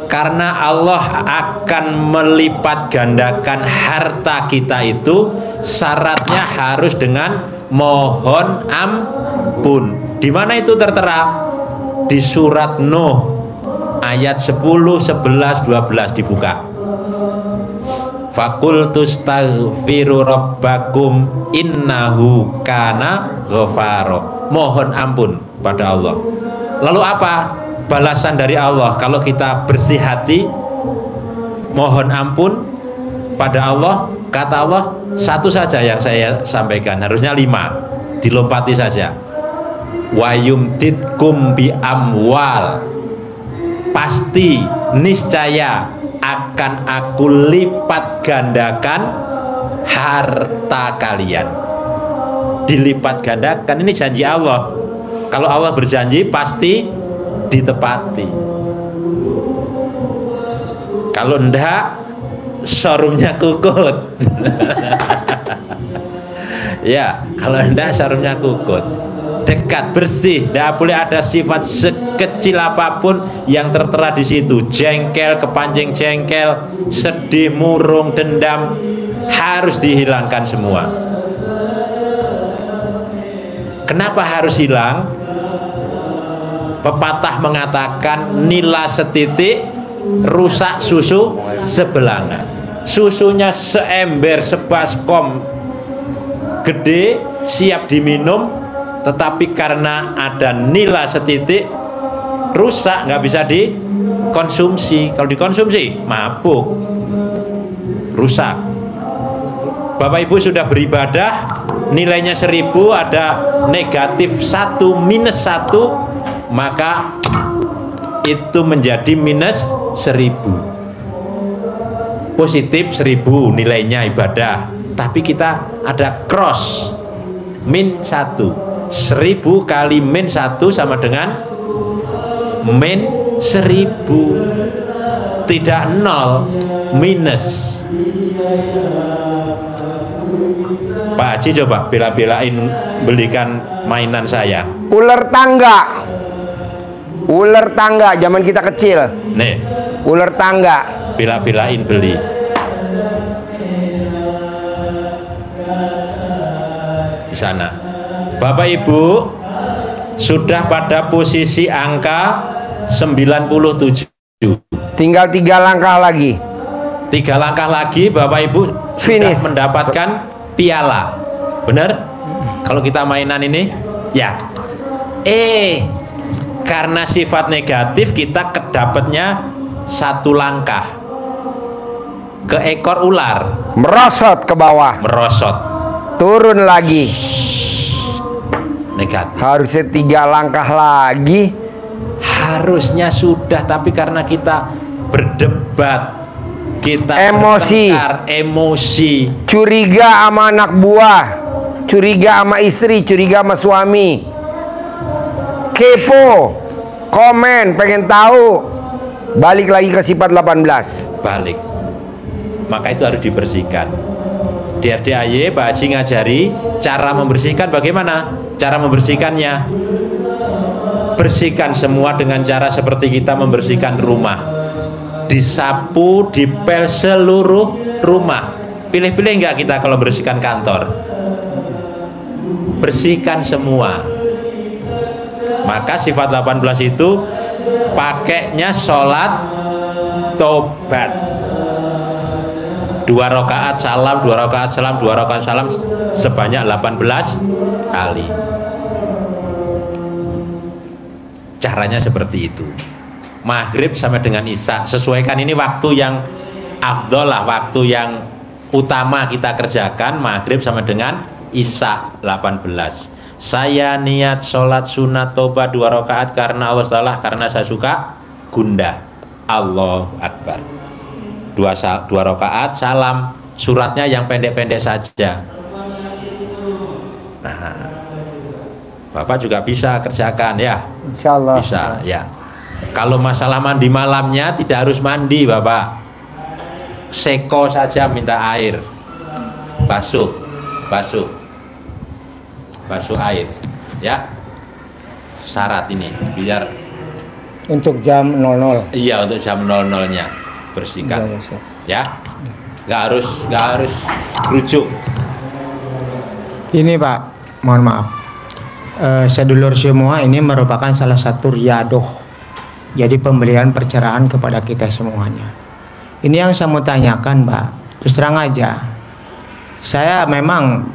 Karena Allah akan melipat gandakan harta kita itu, syaratnya harus dengan mohon ampun. Di mana itu tertera? Di surat Nuh ayat 10, 11, 12 dibuka. Fakultus taghfiru rabbakum innahu kana ghafaro. Mohon ampun pada Allah. Lalu apa balasan dari Allah kalau kita bersih hati mohon ampun pada Allah? Kata Allah satu saja yang saya sampaikan, harusnya 5, dilompati saja. Wa yumtitkum bi amwal, pasti niscaya akan aku lipat gandakan harta kalian. Dilipat gandakan, ini janji Allah. Kalau Allah berjanji pasti ditepati. Kalau enggak, showroomnya kukut. Ya, kalau enggak showroomnya kukut. Dekat, bersih, tidak boleh ada sifat sekecil apapun yang tertera di situ. Jengkel, kepancing jengkel, sedih, murung, dendam, harus dihilangkan semua. Kenapa harus hilang? Pepatah mengatakan nila setitik, rusak susu sebelanga. Susunya seember, sebaskom gede, siap diminum, tetapi karena ada nila setitik rusak, nggak bisa dikonsumsi. Kalau dikonsumsi mabuk, rusak. Bapak Ibu sudah beribadah, nilainya 1000, ada negatif 1, minus 1, maka itu menjadi minus 1000. Positif 1000 nilainya ibadah, tapi kita ada cross, min 1. 1000 kali min 1 sama dengan min 1000, tidak 0, minus. Pak Haji coba bela-belain belikan mainan saya. Ular tangga. Ular tangga zaman kita kecil. Nih, Ular tangga. bela-belain beli. Di sana. Bapak Ibu sudah pada posisi angka 97. Tinggal 3 langkah lagi. 3 langkah lagi Bapak Ibu sudah Finish. mendapatkan piala. Benar? Kalau kita mainan ini ya. Karena sifat negatif kita kedapatnya 1 langkah ke ekor ular, Merosot ke bawah. merosot, Turun lagi. negatif. Harusnya 3 langkah lagi. Harusnya sudah, tapi karena kita berdebat, kita Emosi. bertengkar, emosi, Curiga sama anak buah. curiga sama istri, curiga sama suami, kepo, komen, pengen tahu, balik lagi ke sifat 18. Balik. Maka itu harus dibersihkan. Di RDAY Pak Haji ngajari cara membersihkan. Bagaimana cara membersihkannya? Bersihkan semua dengan cara seperti kita membersihkan rumah. Disapu, dipel seluruh rumah. Pilih-pilih enggak kita kalau bersihkan kantor? Bersihkan semua. Maka sifat 18 itu pakainya sholat tobat. 2 rakaat salam, 2 rakaat salam, 2 rakaat salam sebanyak 18 kali. Caranya seperti itu. Maghrib sama dengan Isya, sesuaikan ini waktu yang afdol lah, waktu yang utama kita kerjakan. Maghrib sama dengan Isya 18. Saya niat sholat sunat tobat 2 rakaat karena Allah Ta'ala, karena saya suka gundah. Allahu Akbar. 2 rakaat salam, suratnya yang pendek-pendek saja. Nah, Bapak juga bisa kerjakan ya. Insyaallah. Bisa ya. Kalau masalah mandi malamnya tidak harus mandi Bapak. Seko saja, minta air. Basuh air ya. Syarat ini biar Untuk jam 00. iya, untuk jam 00-nya bersihkan ya. Nggak harus rujuk. Ini Pak, mohon maaf. Sedulur semua, ini merupakan salah satu riadoh. Jadi pemberian perceraian kepada kita semuanya. Ini yang saya mau tanyakan, Pak. Terus terang aja. Saya memang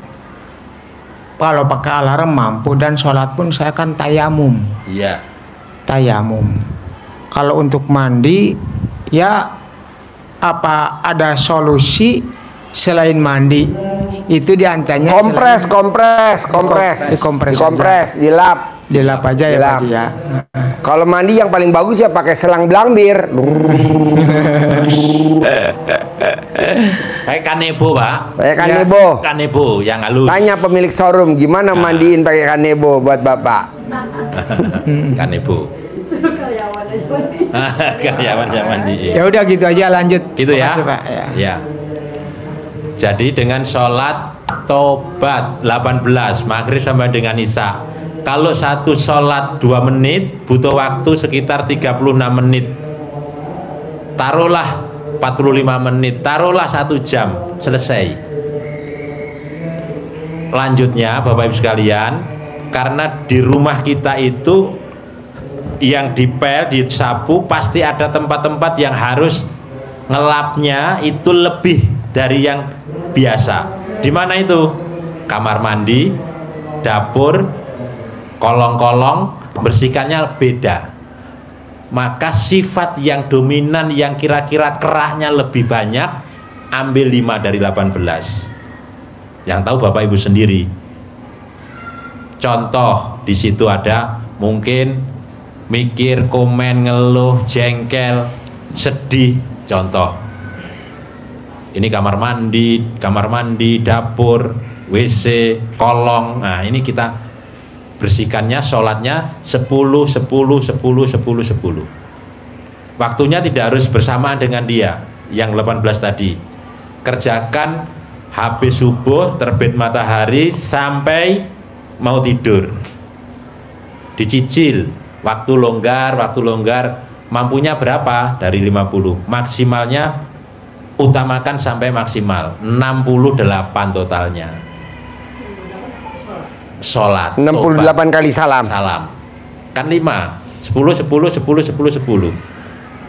kalau pakai alarm mampu, dan sholat pun saya kan tayamum. Iya. Tayamum. Kalau untuk mandi, ya apa ada solusi selain mandi? Itu diantaranya dikompres, dilap aja ya Pak ya. Kalau mandi yang paling bagus ya pakai selang belambir. Pakai kanebo Pak. Pakai Kanebo yang halus. Tanya pemilik showroom gimana mandiin pakai kanebo buat Bapak. Kanebo. Karyawan yang mandi. Ya udah gitu aja, lanjut. Gitu ya. Makasih, Pak. Ya. Jadi dengan sholat tobat 18 maghrib sampai dengan Isya. Kalau satu sholat 2 menit butuh waktu sekitar 36 menit. Taruhlah 45 menit, taruhlah 1 jam, selesai. Lanjutnya Bapak Ibu sekalian, karena di rumah kita itu yang dipel, disapu, pasti ada tempat-tempat yang harus ngelapnya itu lebih dari yang biasa. Di mana itu? Kamar mandi, dapur, kolong-kolong, bersihkannya beda. Maka sifat yang dominan yang kira-kira keraknya lebih banyak, ambil 5 dari 18. Yang tahu Bapak Ibu sendiri. Contoh di situ ada mungkin mikir, komen, ngeluh, jengkel, sedih, contoh. Ini kamar mandi, dapur, WC, kolong. Nah, ini kita bersihkannya, sholatnya 10, 10, 10, 10, 10. Waktunya tidak harus bersamaan dengan dia, yang 18 tadi. Kerjakan habis subuh, terbit matahari, sampai mau tidur. Dicicil. Waktu longgar, mampunya berapa? Dari 50. Maksimalnya utamakan sampai maksimal 68 totalnya. Sholat 68 kali salam. Kan 5. 10 10 10 10 10.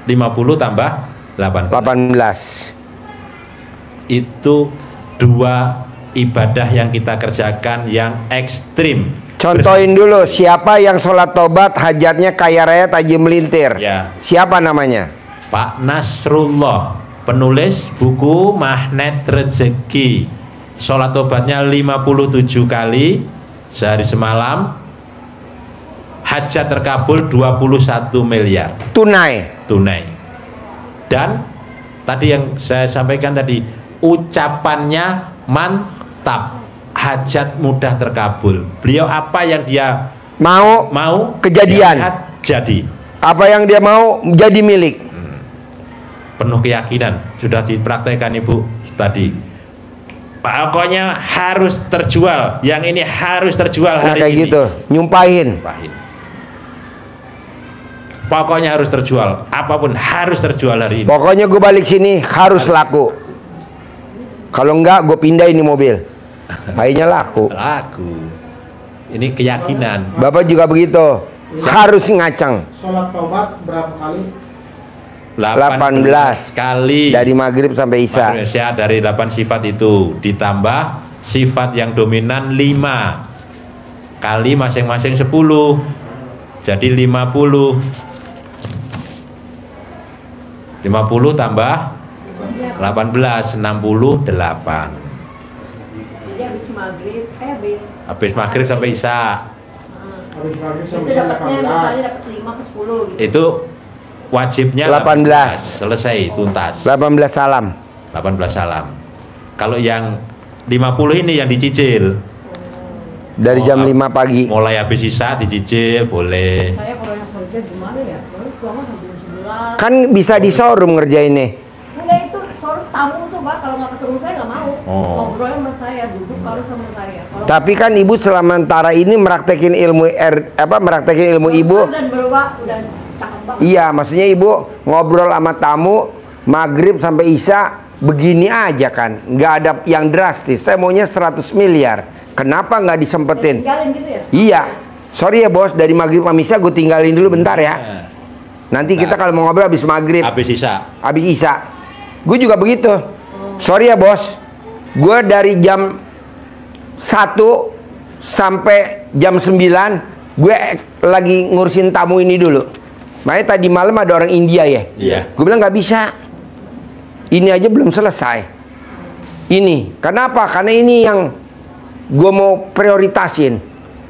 50 tambah 18. Itu 2 ibadah yang kita kerjakan yang ekstrim. Contohin dulu, siapa yang sholat tobat hajatnya kaya raya tajam melintir? Ya. Siapa namanya? Pak Nasrullah, penulis buku Magnet Rezeki. Sholat tobatnya 57 kali sehari semalam. Hajat terkabul 21 miliar. Tunai. Dan tadi yang saya sampaikan tadi, ucapannya mantap. hajat mudah terkabul. Beliau apa yang dia mau kejadian, lihat, jadi apa yang dia mau jadi milik. Penuh keyakinan, sudah dipraktekkan Ibu tadi. Pokoknya harus terjual, yang ini harus terjual hari kayak ini. Gitu, nyumpahin. Pokoknya harus terjual, apapun harus terjual hari ini. Pokoknya gue balik sini harus laku. Kalau enggak gue pindah ini mobil. Akhirnya laku. Laku. Ini keyakinan. Bapak juga begitu. Harus ngacang. Sholat taubat berapa kali? 18 kali dari maghrib sampai isya. Dari 8 sifat itu ditambah sifat yang dominan 5 kali masing-masing 10, jadi 50 tambah 18, 68. Jadi habis maghrib sampai isya. Itu dapatnya misalnya dapat 5 ke 10 gitu. Itu wajibnya 18. Selesai, tuntas. 18 salam. 18 salam. Kalau yang 50 ini yang dicicil. Dari jam 5 pagi. Mulai habis isya dicicil, boleh. Saya kalau yang kerja gimana ya? Pulang sampai jam 11. Kan bisa di showroom ngerjainnya. Enggak, itu showroom tamu tuh, Pak. Kalau nggak ketemu saya nggak mau. Ngobrol sama saya, duduk harus sama saya. Tapi kan ibu sementara ini meraktekin ilmu ibu. Dan berubah udah cakep banget. Iya, maksudnya ibu ngobrol sama tamu maghrib sampai isya begini aja kan, nggak ada yang drastis. Saya maunya 100 miliar. Kenapa nggak disempetin? Tinggalin gitu ya? Iya. Sorry ya bos, dari maghrib sama isya gue tinggalin dulu bentar ya. Nanti kita kalau mau ngobrol habis maghrib. Habis isya. Habis isya. Gue juga begitu. Sorry ya bos, gue dari jam 1 sampai jam 9 gue lagi ngurusin tamu ini dulu. Makanya tadi malam ada orang India ya. Iya. Gue bilang nggak bisa. Ini aja belum selesai. Ini. Kenapa? Karena ini yang gue mau prioritasin.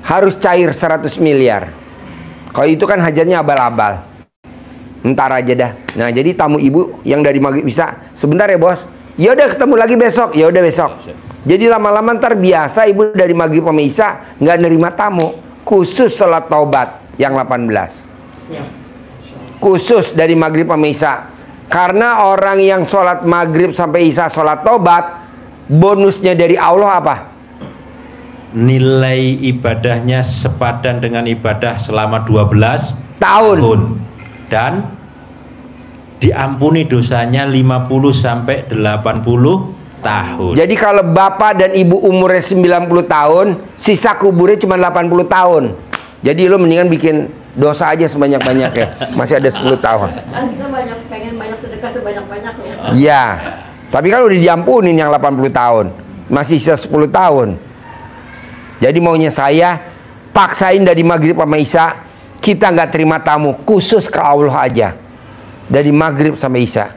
Harus cair 100 miliar. Kalau itu kan hajatnya abal-abal. Ntar aja dah. Nah, jadi tamu ibu yang dari maghrib bisa. Sebentar ya bos. Ya udah ketemu lagi besok. Ya udah besok. Jadi lama-lama ntar biasa ibu dari maghrib sama isya nggak nerima tamu. Khusus sholat taubat yang 18. Khusus dari maghrib sama isya. Karena orang yang sholat maghrib sampai isya sholat taubat, bonusnya dari Allah apa? Nilai ibadahnya sepadan dengan ibadah selama 12 tahun. Dan diampuni dosanya 50 sampai 80 tahun. Jadi kalau bapak dan ibu umurnya 90 tahun, sisa kuburnya cuma 80 tahun. Jadi lo mendingan bikin dosa aja sebanyak-banyaknya. Masih ada 10 tahun. Kan kita pengen banyak sedekah sebanyak-banyaknya. Iya. Tapi kan udah diampunin yang 80 tahun. Masih sisa 10 tahun. Jadi maunya saya paksain dari maghrib sama isya, kita nggak terima tamu, khusus ke Allah aja. Dari maghrib sampai isya.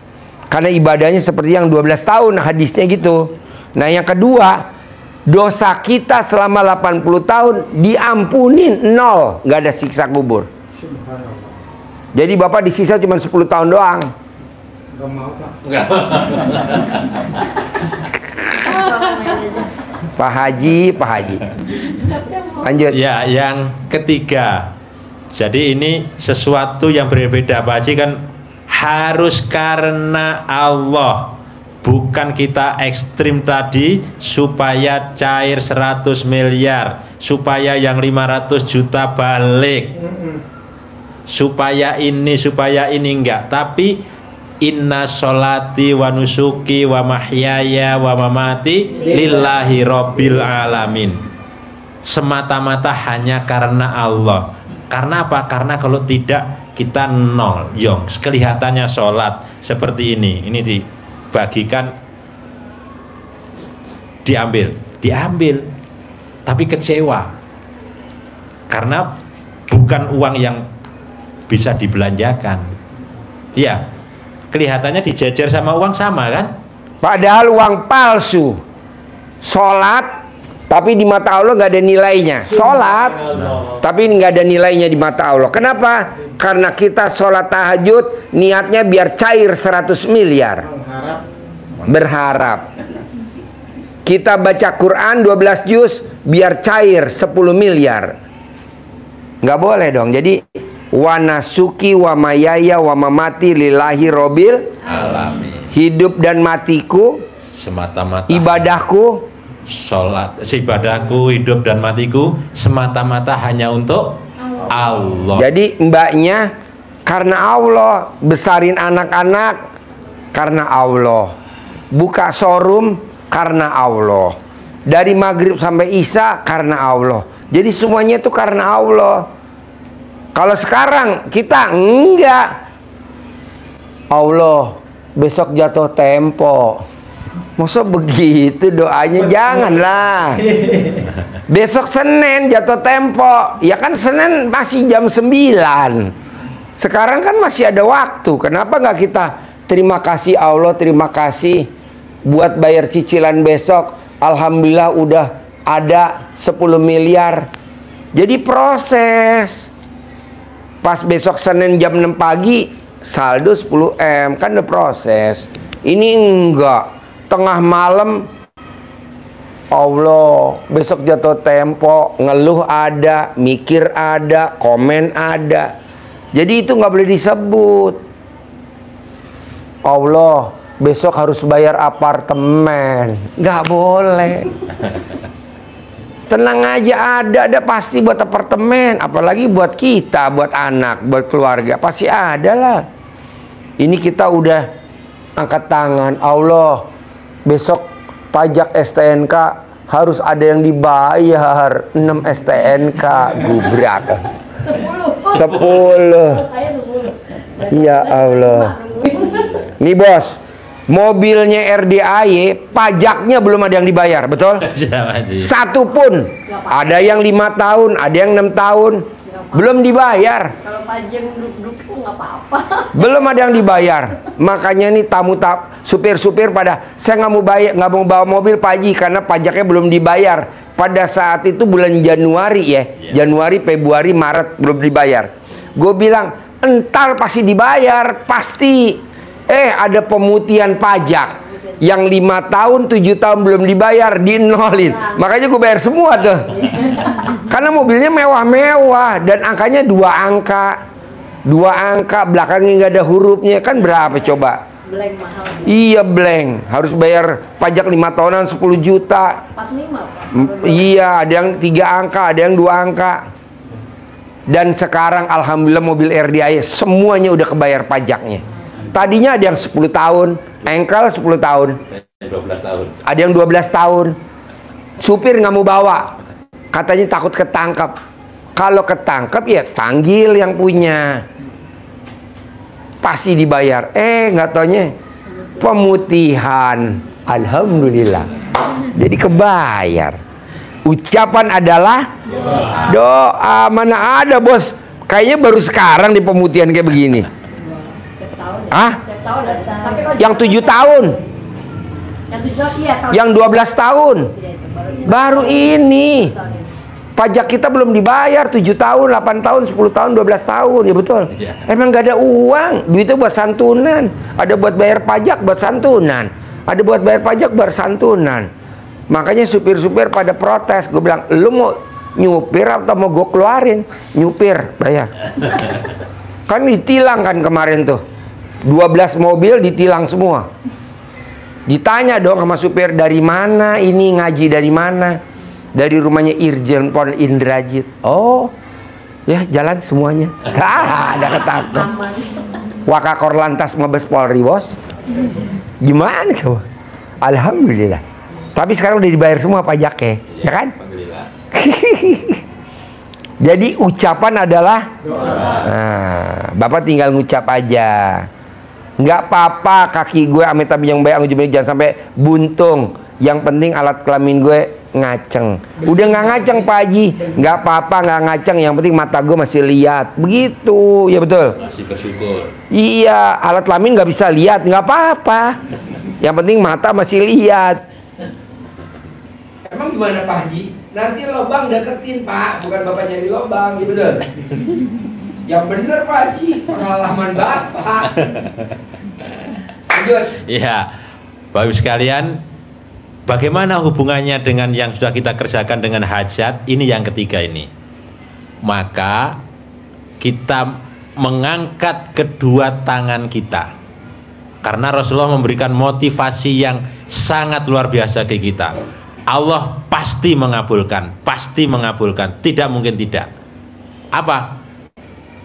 Karena ibadahnya seperti yang 12 tahun hadisnya gitu. Nah yang kedua, dosa kita selama 80 tahun diampunin nol, nggak ada siksa kubur. Jadi bapak disisa cuma 10 tahun doang. Gak mau Pak. Pak Haji. Lanjut. Ya, yang ketiga. Jadi ini sesuatu yang berbeda Pak Haji kan harus karena Allah. Bukan kita ekstrim tadi supaya cair 100 miliar, supaya yang 500 juta balik, supaya ini enggak. Tapi inna sholati wa nusuki wa mahyaya wa mamati lillahi rabbil alamin. Semata-mata hanya karena Allah. Karena apa? Karena kalau tidak kita nol. Yong, kelihatannya sholat seperti ini dibagikan, diambil, tapi kecewa karena bukan uang yang bisa dibelanjakan. Iya, kelihatannya dijejer sama uang sama kan? Padahal uang palsu. Sholat tapi di mata Allah nggak ada nilainya. Sholat tapi nggak ada nilainya di mata Allah. Kenapa? Karena kita sholat tahajud niatnya biar cair 100 miliar. Berharap. Kita baca Quran 12 juz biar cair 10 miliar. Nggak boleh dong. Jadi wa nasuki wa mayaya wa mamati lillahi robil Alamin. Hidup dan matiku, Semata-mata ibadahku, sholat, ibadahku, hidup dan matiku semata-mata hanya untuk Allah. jadi mbaknya karena Allah, besarin anak-anak karena Allah, buka showroom karena Allah, dari maghrib sampai isya karena Allah. Jadi semuanya itu karena Allah. Kalau sekarang kita enggak, Allah besok jatuh tempo, masa begitu doanya? Janganlah. Besok Senin jatuh tempo, ya kan Senin masih jam 9. Sekarang kan masih ada waktu. Kenapa nggak kita terima kasih Allah, terima kasih buat bayar cicilan besok. Alhamdulillah udah ada 10 miliar. Jadi proses. Pas besok Senin jam 6 pagi saldo 10 M, kan udah proses. Ini enggak, tengah malam Allah besok jatuh tempo, ngeluh ada, mikir ada, komen ada. Jadi itu nggak boleh disebut. Allah besok harus bayar apartemen, nggak boleh. Tenang aja, ada pasti buat apartemen, apalagi buat kita, buat anak, buat keluarga, pasti ada lah. Ini kita udah angkat tangan, Allah besok pajak STNK harus ada yang dibayar 6 STNK, gubrak 10. Ya Allah. Nih bos, mobilnya RDAY pajaknya belum ada yang dibayar, betul? Satu pun. Ada yang 5 tahun, ada yang 6 tahun, belum dibayar. Kalau pajak duduk-duduk nggak apa-apa. Belum ada yang dibayar. Makanya nih supir-supir pada, saya nggak mau bayar, nggak mau bawa mobil Pak Haji karena pajaknya belum dibayar. Pada saat itu bulan Januari ya, Januari, Februari, Maret belum dibayar. Gue bilang entar pasti dibayar, pasti. Ada pemutihan pajak yang 5 tahun, 7 tahun belum dibayar, dinolin. Makanya gue bayar semua tuh. Karena mobilnya mewah-mewah dan angkanya 2 angka. 2 angka, belakangnya nggak ada hurufnya, kan berapa coba? Blank mahal. Iya blank, harus bayar pajak 5 tahunan 10 juta. 45 Pak. Iya, ada yang 3 angka, ada yang 2 angka. Dan sekarang alhamdulillah mobil RDAY semuanya udah kebayar pajaknya. Tadinya ada yang 10 tahun, engkel 10 tahun, 12 tahun. ada yang 12 tahun. Supir nggak mau bawa, katanya takut ketangkap. Kalau ketangkap ya tanggil yang punya, pasti dibayar. Nggak taunya pemutihan, alhamdulillah. Jadi kebayar. Ucapan adalah doa. Mana ada bos? Kayaknya baru sekarang di pemutihan kayak begini. Yang 7 tahun, yang 12 tahun, baru ini. Pajak kita belum dibayar 7 tahun, 8 tahun, 10 tahun, 12 tahun, ya betul. Emang gak ada uang, duitnya buat santunan. Ada buat bayar pajak, buat santunan. Ada buat bayar pajak, buat santunan. Makanya supir-supir pada protes. Gue bilang, lu mau nyupir atau mau gue keluarin? Nyupir, bayar. Kan ditilang kan kemarin tuh, 12 mobil ditilang semua. Ditanya dong sama supir, dari mana ini, ngaji dari mana? Dari rumahnya Irjen Pol Indrajit. Oh, ya jalan semuanya. Ada ketangkep. Wakakor Lantas Mabes Polri bos. Gimana coba? Alhamdulillah. Tapi sekarang udah dibayar semua pajaknya, ya kan? Jadi ucapan adalah nah, Bapak tinggal ngucap aja. Nggak apa-apa kaki gue amit-amit yang baik, jangan sampai buntung. Yang penting alat kelamin gue ngaceng. Udah nggak ngaceng Pak Haji, nggak apa-apa, nggak ngaceng. Yang penting mata gue masih lihat. Begitu, ya betul. Masih bersyukur. Iya, alat kelamin nggak bisa lihat, nggak apa-apa. Yang penting mata masih lihat. Emang gimana Pak Haji? Nanti lobang deketin Pak, bukan Bapak nyari lobang, ya betul. Yang bener Pak Haji, pengalaman Bapak. Lanjut. Iya, Bapak Ibu sekalian, Bagaimana hubungannya dengan yang sudah kita kerjakan dengan hajat? Ini yang ketiga ini. Maka kita mengangkat kedua tangan kita. Karena Rasulullah memberikan motivasi yang sangat luar biasa ke kita. Allah pasti mengabulkan, tidak mungkin tidak. Apa?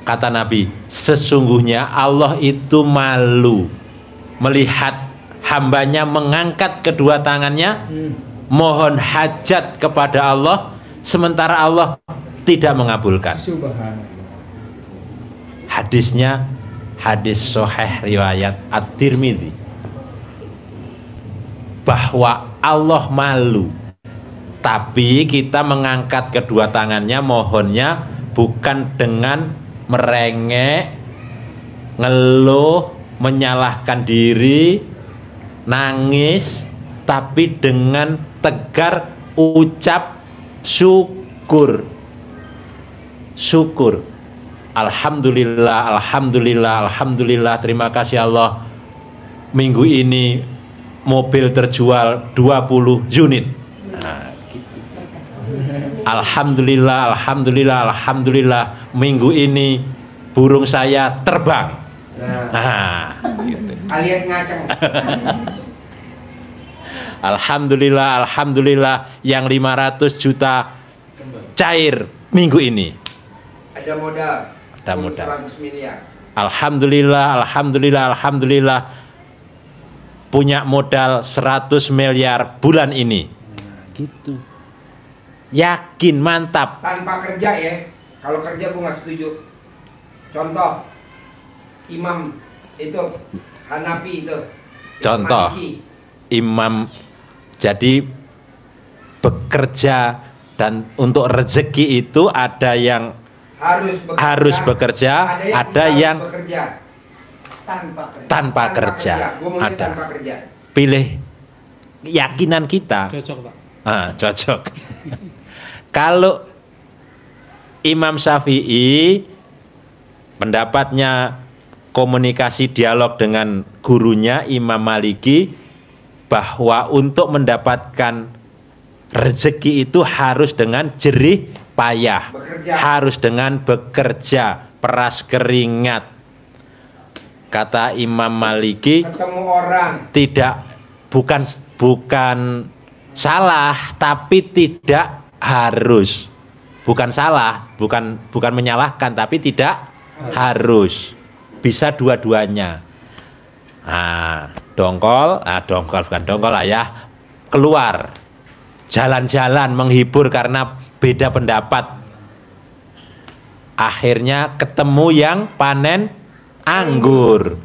Kata Nabi, sesungguhnya Allah itu malu melihat hambanya mengangkat kedua tangannya mohon hajat kepada Allah, sementara Allah tidak mengabulkan. Hadisnya hadis sahih riwayat At-Tirmidzi, bahwa Allah malu, tapi kita mengangkat kedua tangannya mohonnya bukan dengan merengek, ngeluh, menyalahkan diri, nangis, tapi dengan tegar ucap syukur. Alhamdulillah, alhamdulillah, alhamdulillah, terima kasih Allah, minggu ini mobil terjual 20 unit. Nah, gitu. Alhamdulillah, alhamdulillah, alhamdulillah, minggu ini burung saya terbang. Nah, gitu. Alias ngaceng. Alhamdulillah, alhamdulillah, yang 500 juta cair minggu ini. Ada modal. 100 miliar. Alhamdulillah, alhamdulillah, alhamdulillah, punya modal 100 miliar bulan ini. Gitu. Yakin, mantap. Tanpa kerja ya. Kalau kerja gue nggak setuju. Contoh, imam itu Hanafi itu. Contoh, imam jadi bekerja, dan untuk rezeki itu ada yang harus bekerja, ada yang tanpa kerja. Ada. Pilih keyakinan kita. Cocok, Pak. Cocok. Kalau Imam Syafi'i pendapatnya komunikasi dialog dengan gurunya Imam Maliki, bahwa untuk mendapatkan rezeki itu harus dengan jerih payah, harus dengan bekerja, peras keringat. Kata Imam Maliki, ketemu orang bukan salah, tapi tidak harus. Bukan salah, bukan menyalahkan, tapi tidak harus. Bisa dua-duanya. Dongkol bukan dongkol lah ya. Keluar, jalan-jalan menghibur karena beda pendapat. Akhirnya ketemu yang panen anggur.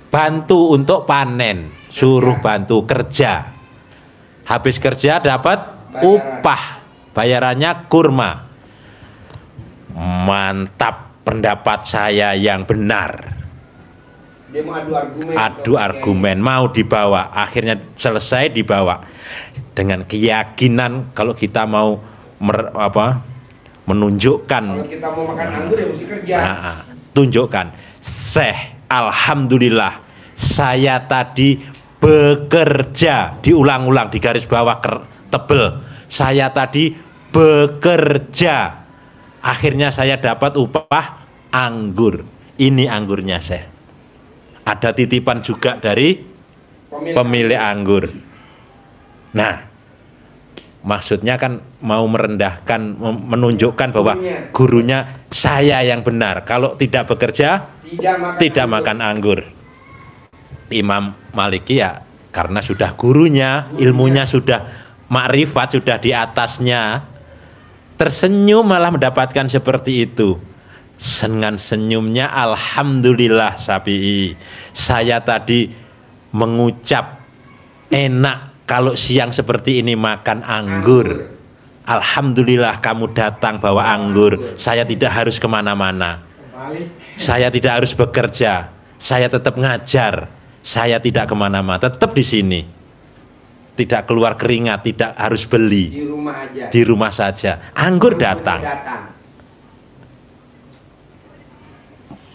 Bantu untuk panen, suruh bantu kerja. Habis kerja dapat upah, bayarannya kurma. Mantap, pendapat saya yang benar. Dia mau adu argumen, mau dibawa. Akhirnya selesai dibawa dengan keyakinan. Kalau kita mau menunjukkan, kalau kita mau makan anggur ya mesti kerja. Tunjukkan, alhamdulillah, saya tadi bekerja. Diulang-ulang, di garis bawah tebel. Saya tadi bekerja. Akhirnya saya dapat upah anggur. Ini anggurnya, Syekh. Ada titipan juga dari pemilik anggur. Nah, maksudnya kan mau merendahkan, menunjukkan bahwa gurunya saya yang benar. Kalau tidak bekerja, tidak makan anggur. Imam Maliki ya karena sudah gurunya, ilmunya sudah makrifat, sudah di atasnya, tersenyum malah mendapatkan seperti itu. Dengan senyumnya, alhamdulillah Syafi'i, saya tadi mengucap enak kalau siang seperti ini makan anggur. Alhamdulillah kamu datang bawa anggur. Saya tidak harus kemana-mana. Saya tidak harus bekerja. Saya tetap ngajar. Saya tidak kemana-mana, tetap di sini. Tidak keluar keringat, tidak harus beli. Di rumah aja. Di rumah saja. Anggur datang.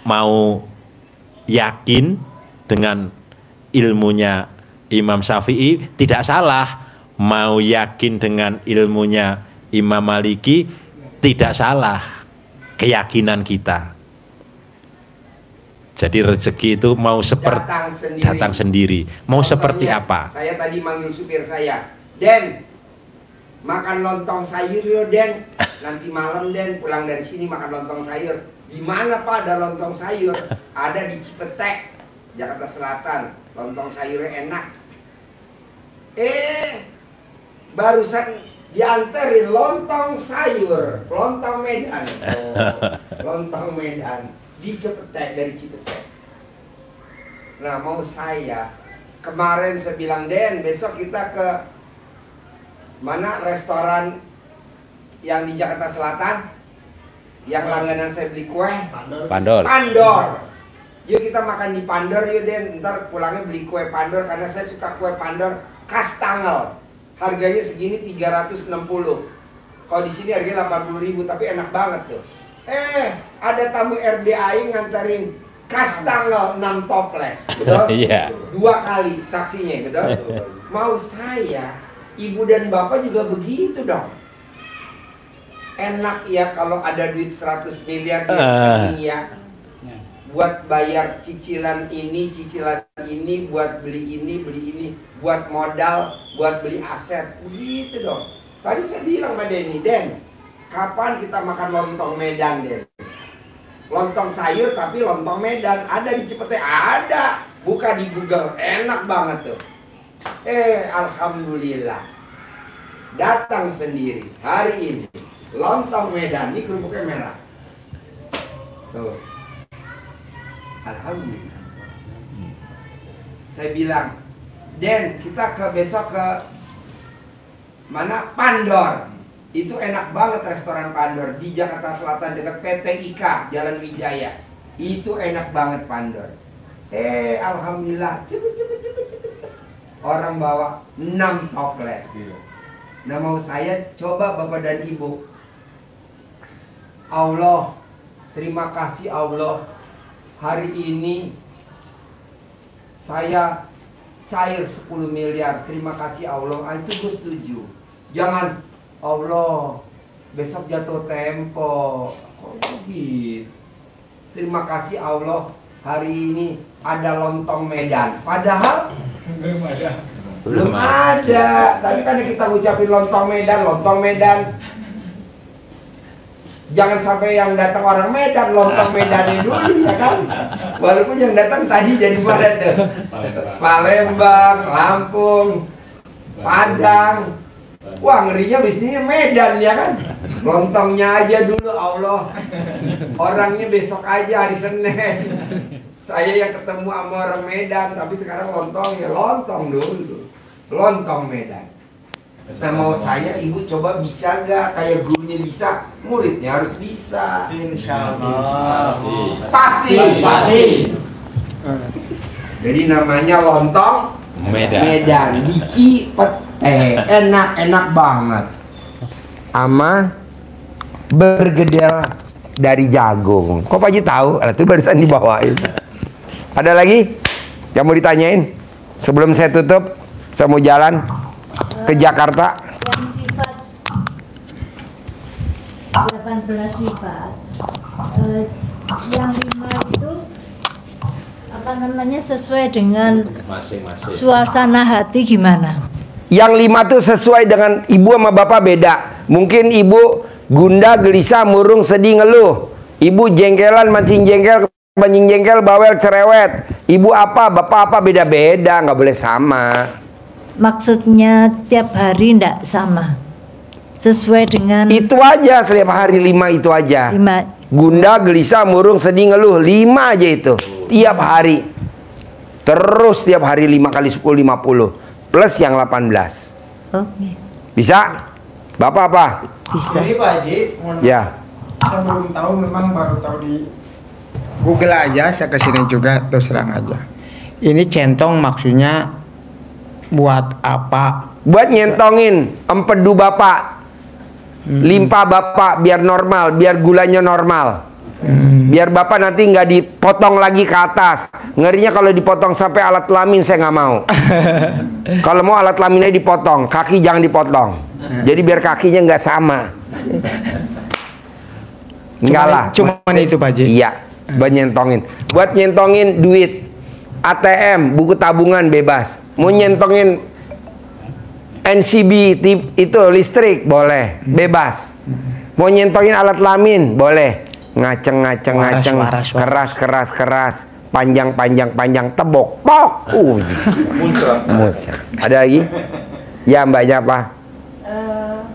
Mau yakin dengan ilmunya Imam Syafi'i, tidak salah. mau yakin dengan ilmunya Imam Maliki, tidak salah keyakinan kita. Jadi rezeki itu mau seperti datang sendiri. Mau seperti apa? Saya tadi manggil supir saya, Den, makan lontong sayur yo Den. Nanti malam Den pulang dari sini makan lontong sayur. Di mana Pak ada lontong sayur? Ada di Cipete, Jakarta Selatan. Lontong sayurnya enak. Barusan dianterin lontong sayur, lontong Medan. Lontong Medan di Cipete, dari Cipete. Nah, mau saya kemarin saya bilang, Den, besok kita ke mana restoran yang di Jakarta Selatan yang langganan saya beli kue? Pandor. Pandor. Yuk kita makan di Pandor yuk Den. Ntar pulangnya beli kue Pandor karena saya suka kue Pandor khas Tanggal. Harganya segini 360. Kalau di sini harganya 80.000 tapi enak banget tuh. Ada tamu RDI nganterin khas Tanggal 6 toples, betul? Iya. 2 kali saksinya, betul? Mau saya, ibu dan bapak juga begitu dong. Enak ya kalau ada duit 100 miliar ya, buat bayar cicilan ini, buat beli ini, buat modal, buat beli aset, begitu dong. Tadi saya bilang sama Denny, Den, kapan kita makan lontong Medan, Den? Lontong sayur tapi lontong Medan ada di Cipete, ada. Buka di Google, enak banget tuh. Alhamdulillah datang sendiri hari ini lontong Medan. Ini kerupuknya merah tuh. Alhamdulillah. Saya bilang, Den, kita besok ke mana? Pandor. Itu enak banget restoran Pandor di Jakarta Selatan dekat PT IKA Jalan Wijaya. Itu enak banget Pandor. Alhamdulillah, cepet. Orang bawa 6 toples. Nah, mau saya coba Bapak dan Ibu. Allah, terima kasih Allah. Hari ini saya cair 10 miliar. Terima kasih Allah. Itu gue setuju. Jangan Allah, besok jatuh tempo. Kok begitu? Terima kasih Allah, hari ini ada lontong Medan. Padahal belum ada. Tapi kan kita ngucapin lontong Medan. Jangan sampai yang datang orang Medan, lontong Medannya dulu ya kan. Walaupun yang datang tadi dari mana tuh? Palembang, Lampung, Padang. Wah, ngerinya bisnisnya Medan ya kan. Lontongnya aja dulu Allah. Orangnya besok aja hari Senin. Saya yang ketemu sama orang Medan, tapi sekarang lontongnya lontong dulu. Lontong Medan. Nah, mau saya Ibu coba bisa gak kayak gurunya bisa, muridnya harus bisa. Insya Allah. Pasti. Jadi namanya lontong Medan. Di Cipete, enak banget. Ama bergedel dari jagung. Kok Pak Haji tahu? Itu barusan dibawain. Ada lagi yang mau ditanyain? Sebelum saya tutup, saya mau jalan ke Jakarta. Yang sifat 18 sifat, yang 5 itu apa namanya sesuai dengan suasana hati gimana? Yang 5 tuh sesuai dengan ibu sama bapak beda. Mungkin ibu gundah, gelisah, murung, sedih, ngeluh. Ibu jengkelan, mancing jengkel, mancing jengkel, bawel, cerewet. Ibu apa, bapak apa, beda-beda, nggak boleh sama. Maksudnya tiap hari ndak sama, sesuai dengan itu aja. Setiap hari 5 itu aja. 5. Gundah, gelisah, murung, sedih, ngeluh, 5 aja itu tiap hari. Terus tiap hari 5 kali 10, 50 plus yang 18. Oke. Bisa? Bapak apa? Bisa. Ini Pak Haji, Ya. saya belum tahu, memang baru tahu di Google aja. Saya kesini juga terus terang aja. Ini centong maksudnya buat apa? Buat nyentongin empedu bapak, limpa bapak biar normal, biar gulanya normal. Biar bapak nanti nggak dipotong lagi ke atas. Ngerinya kalau dipotong sampai alat kelamin saya nggak mau. Kalau mau alat kelaminnya dipotong, kaki jangan dipotong. Jadi biar kakinya nggak sama. Enggak lah. Cuman itu Pak Haji. Iya, buat nyentongin. Buat nyentongin duit ATM, buku tabungan bebas. Mau nyentongin NCB itu listrik boleh, bebas. Mau nyentongin alat kelamin boleh. Ngaceng, keras, panjang, tebok, pok. Ada lagi? Ya, mbaknya apa?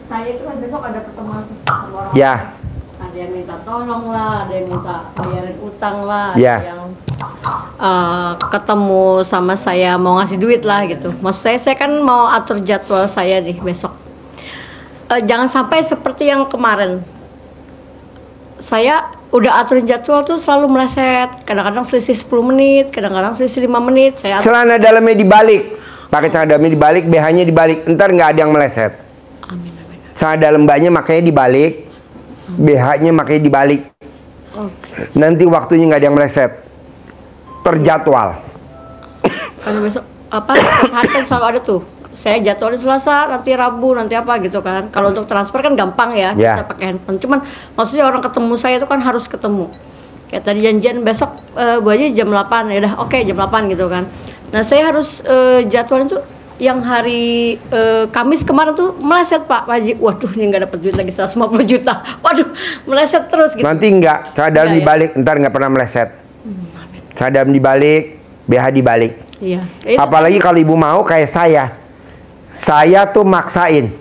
Saya itu kan besok ada pertemuan sama orang. Ya. Ada yang minta tolong lah, ada yang minta bayarin utang lah, Ya. ada yang ketemu sama saya mau ngasih duit lah gitu. Maksud saya kan mau atur jadwal saya nih besok. Jangan sampai seperti yang kemarin. Saya udah aturin jadwal tuh selalu meleset. Kadang-kadang selisih 10 menit, kadang-kadang selisih 5 menit. Saya Celana dalamnya dibalik. Pakai celana dalamnya dibalik, BH-nya dibalik. Ntar nggak ada yang meleset. Amin. Celana dalam mbaknya makanya dibalik, BH-nya makanya dibalik. Nanti waktunya nggak ada yang meleset. Terjadwal. Karena besok setiap hari kan selalu ada tuh. Saya jadwalnya Selasa, nanti Rabu, nanti apa gitu kan. Kalau untuk transfer kan gampang ya, kita pakai handphone. Cuman maksudnya orang ketemu saya itu kan harus ketemu. Kayak tadi janjian besok Bu Haji jam 8, ya udah oke, jam 8 gitu kan. Nah saya harus jadwalnya tuh yang hari Kamis kemarin tuh meleset Pak Haji. Waduh, ini nggak dapat duit lagi 150 juta. Waduh, meleset terus gitu. Nanti enggak, celana dalam dibalik, ntar nggak pernah meleset. Celana dalam dibalik, BH dibalik. Iya. Apalagi kalau ibu mau kayak saya tuh maksain.